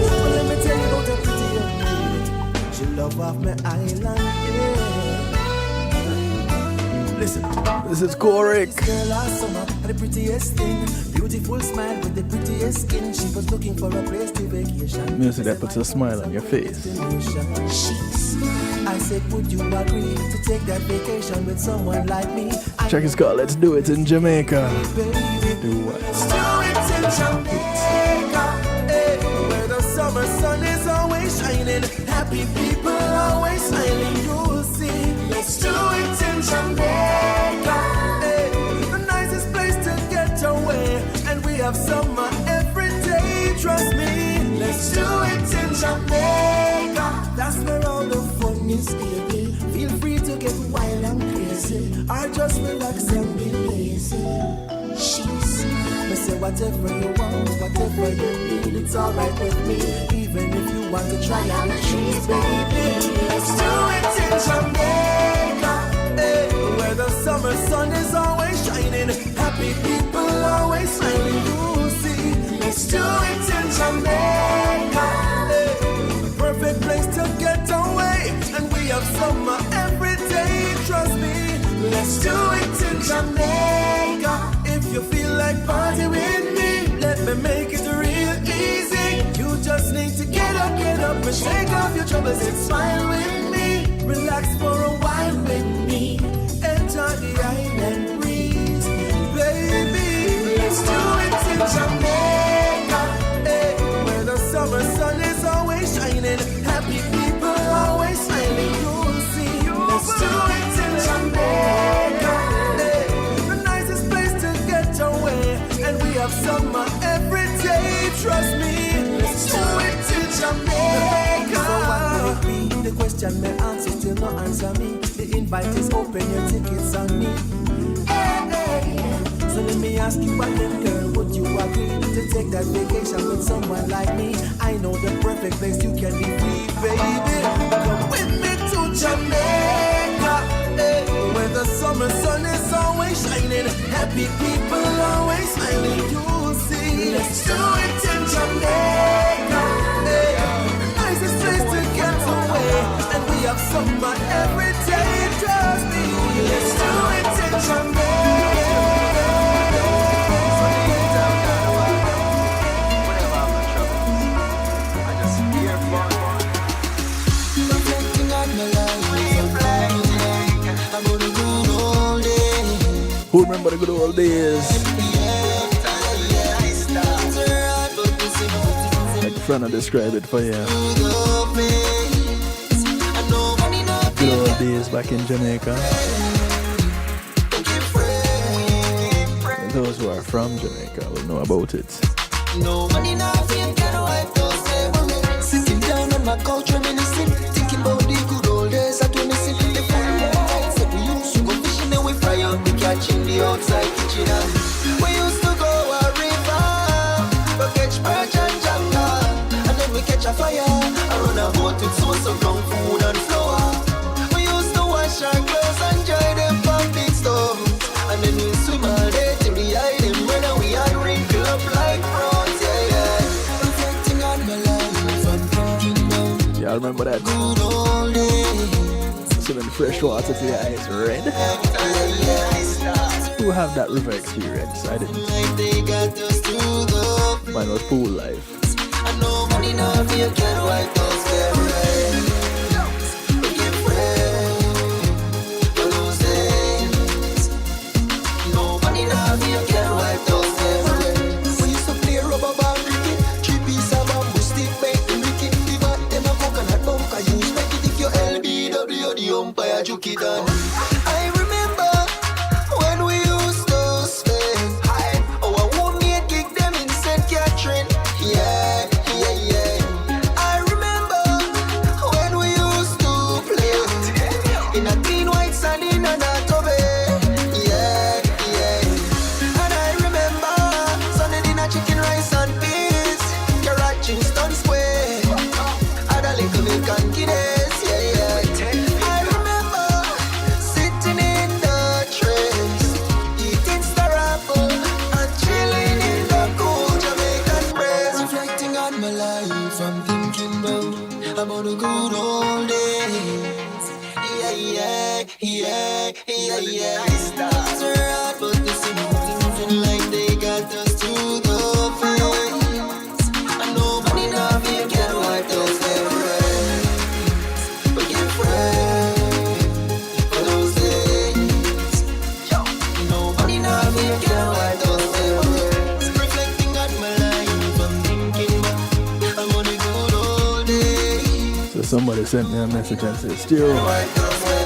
Well, let me tell you about a pretty young lady. She love off my island, yeah. Listen. This is Korik. This girl last summer had the prettiest thing. Beautiful smile with the prettiest skin. She was looking for a place to vacation. Music that puts a smile on your face. I said, would you agree to take that vacation with someone like me? Check his call. Let's do it in Jamaica. Do what? Let's do it in Jamaica, where the summer sun is always shining. Happy people always smiling. You'll see. Let's do it in Jamaica, the nicest place to get away. And we have summer every day. Trust me. Let's do it in Jamaica. That's where all the fun is, baby. Feel free to get wild and crazy, or just relax and be lazy. She's me say whatever you want, whatever you need, it's alright with me. Even if you want to try and choose, baby. Let's do it in Jamaica, where the summer sun is always shining. Happy people always smiling. You see, let's do it in Jamaica, perfect place to get away. And we have summer every day. Trust me. Let's do it in Jamaica. If you feel like party with me, let me make it real easy. You just need to get up and shake off your troubles and smile with me. Relax for a while with me. Enjoy the island breeze, baby. Let's do it in Jamaica, where the summer sun is always shining. Happy people always smiling. You'll see. Let's do it in Jamaica, the nicest place to get away. And we have summer every day. Trust me. Let's do it in Jamaica. So what will it be? The question may answer still no answer me. The invite is open, your tickets on me. So let me ask you again, girl, would you agree to take that vacation with someone like me? I know the perfect place you can be free, baby. Come with me to Jamaica, where the summer sun is always shining. Happy people always smiling. You'll see. Let's do it in Jamaica, the nicest place to get away. And we have summer every day. Trust me. Let's do it in Jamaica. Who remember the good old days? Like Frana describe it for you. Good old days back in Jamaica. Those who are from Jamaica will know about it. Sitting down on my couch reminiscing, thinking about the good old days that we missing. The fun nights that we used to go fishing and we fry up the catch in the outside kitchen. We used to go a river, go catch perch and janga, and then we catch a fire and run a boat with sauce of brown food and flour. We used to wash our clothes and dry them from big stones, and then we swim all day till the island when we had wrinkle up like prawns. Reflecting on my life and thinking down. Y'all remember that? Good old days. Swimming fresh water till your eyes red. Who have that river experience? I didn't. Mine was pool life. I know money now for you can wipe those memories. Looking fresh, those days. No money now for you can wipe those memories. We used to play rubber ball cricket, 3 pieces of bamboo stick, make the wicket. We got them a coconut bunker, use make it if you LBW, the umpire juke it on. I remember when we used to spend our homemade gig them in St. Catherine. Yeah. yeah. It's hard, but the moving like they got us to the face. And nobody now can wipe those memories. But you're afraid for those days. Nobody now can wipe those memories. Reflecting on my life, I'm thinking back. I'm on a good old day. So somebody sent me a message and said, still,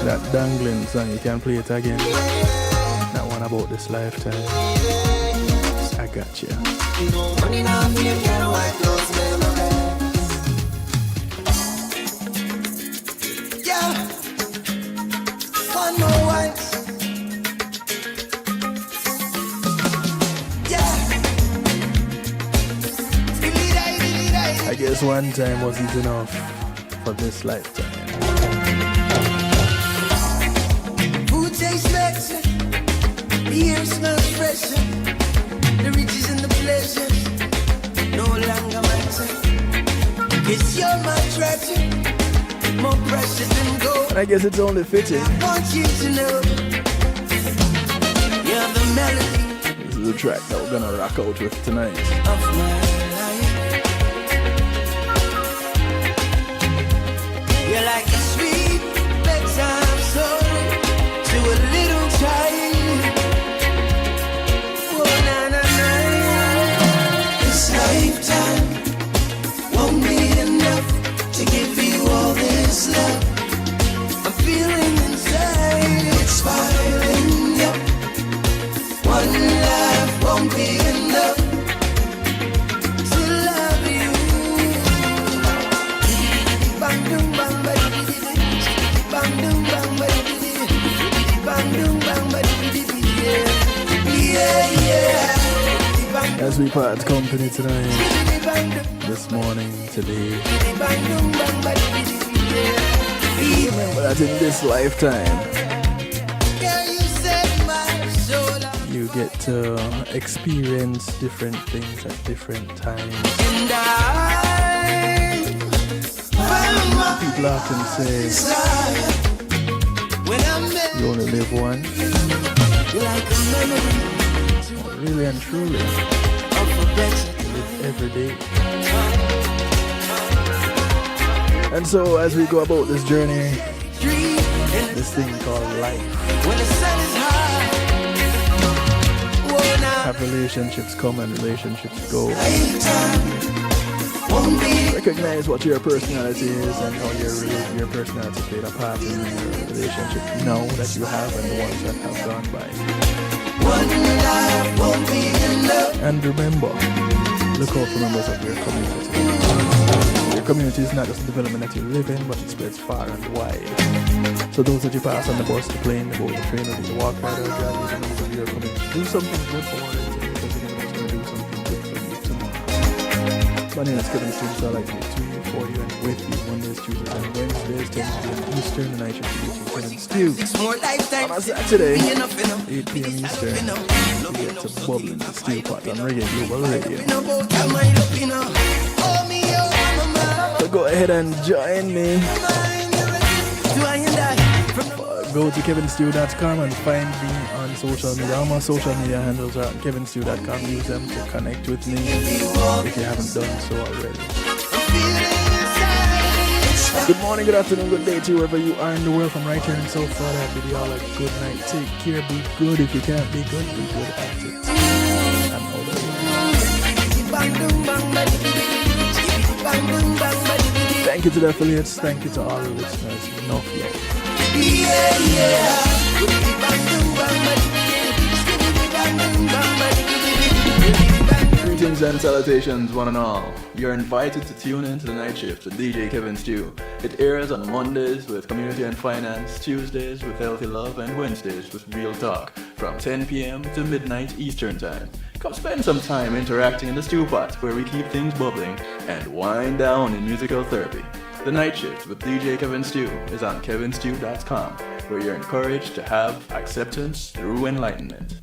that dangling song, you can play it again. That one about this lifetime. I got you. Nobody now can wipe those memories. Yeah. One more once. I guess one time wasn't enough for this lifetime. Food tastes better, the air smells fresher, the riches and the pleasures no longer matter. Cause you're my treasure, more precious than gold. And I guess it's only fitting. I want you to know you're the melody. This is a track that we're gonna rock out with tonight. Of my life. You're like a sweet bedtime story to a little child. Oh, na, na, na. This lifetime won't be enough to give you all this love. I'm feeling inside, it's spiraling up. One life won't be enough to love you. Bang, boom, bang, bang, boom, bang, bang, boom, bang, yeah, yeah. As we part company tonight, this morning, today. Remember that in this lifetime, you get to experience different things at different times. People often say, you only live once. Really and truly, live every day. And so as we go about this journey, this thing called life, have relationships come and relationships go. Recognize what your personality is and how your personality played a part in your relationship now that you have and the ones that have gone by. And remember, look out for members of your community. Your community is not just a development that you live in, but it spreads far and wide. So those that you pass on the bus, the plane, the boat, the train, or the walk ride, or drive, are members of your community. Do something good for one another because you're going to do something good for you tomorrow. My name is Kevin Stew, so I like to be to you, for you, and with you. Mondays, Tuesdays, and Wednesdays, 10 p.m. Eastern, and I should be with you, Kevin Stew. On a Saturday, 8 p.m. Eastern, you get to bubble in the stew pot on Reggae Global Radio. So go ahead and join me. Go to kevinstew.com and find me on social media. All my social media handles are on kevinstew.com. Use them to connect with me if you haven't done so already. Good morning, good afternoon, good day to wherever you are in the world. From right here in so far, I bid you all a good night. Take care, be good. If you can't be good at it. I'm out of here. Thank you to the affiliates. Thank you to all the listeners. Enough love. Greetings and salutations, one and all. You're invited to tune in to the night shift with DJ Kevin Stew. It airs on Mondays with Community and Finance, Tuesdays with Healthy Love, and Wednesdays with Real Talk from 10 p.m. to midnight Eastern Time. Come spend some time interacting in the stew pot where we keep things bubbling and wind down in musical therapy. The Night Shift with DJ Kevin Stew is on kevinstew.com, where you're encouraged to have acceptance through enlightenment.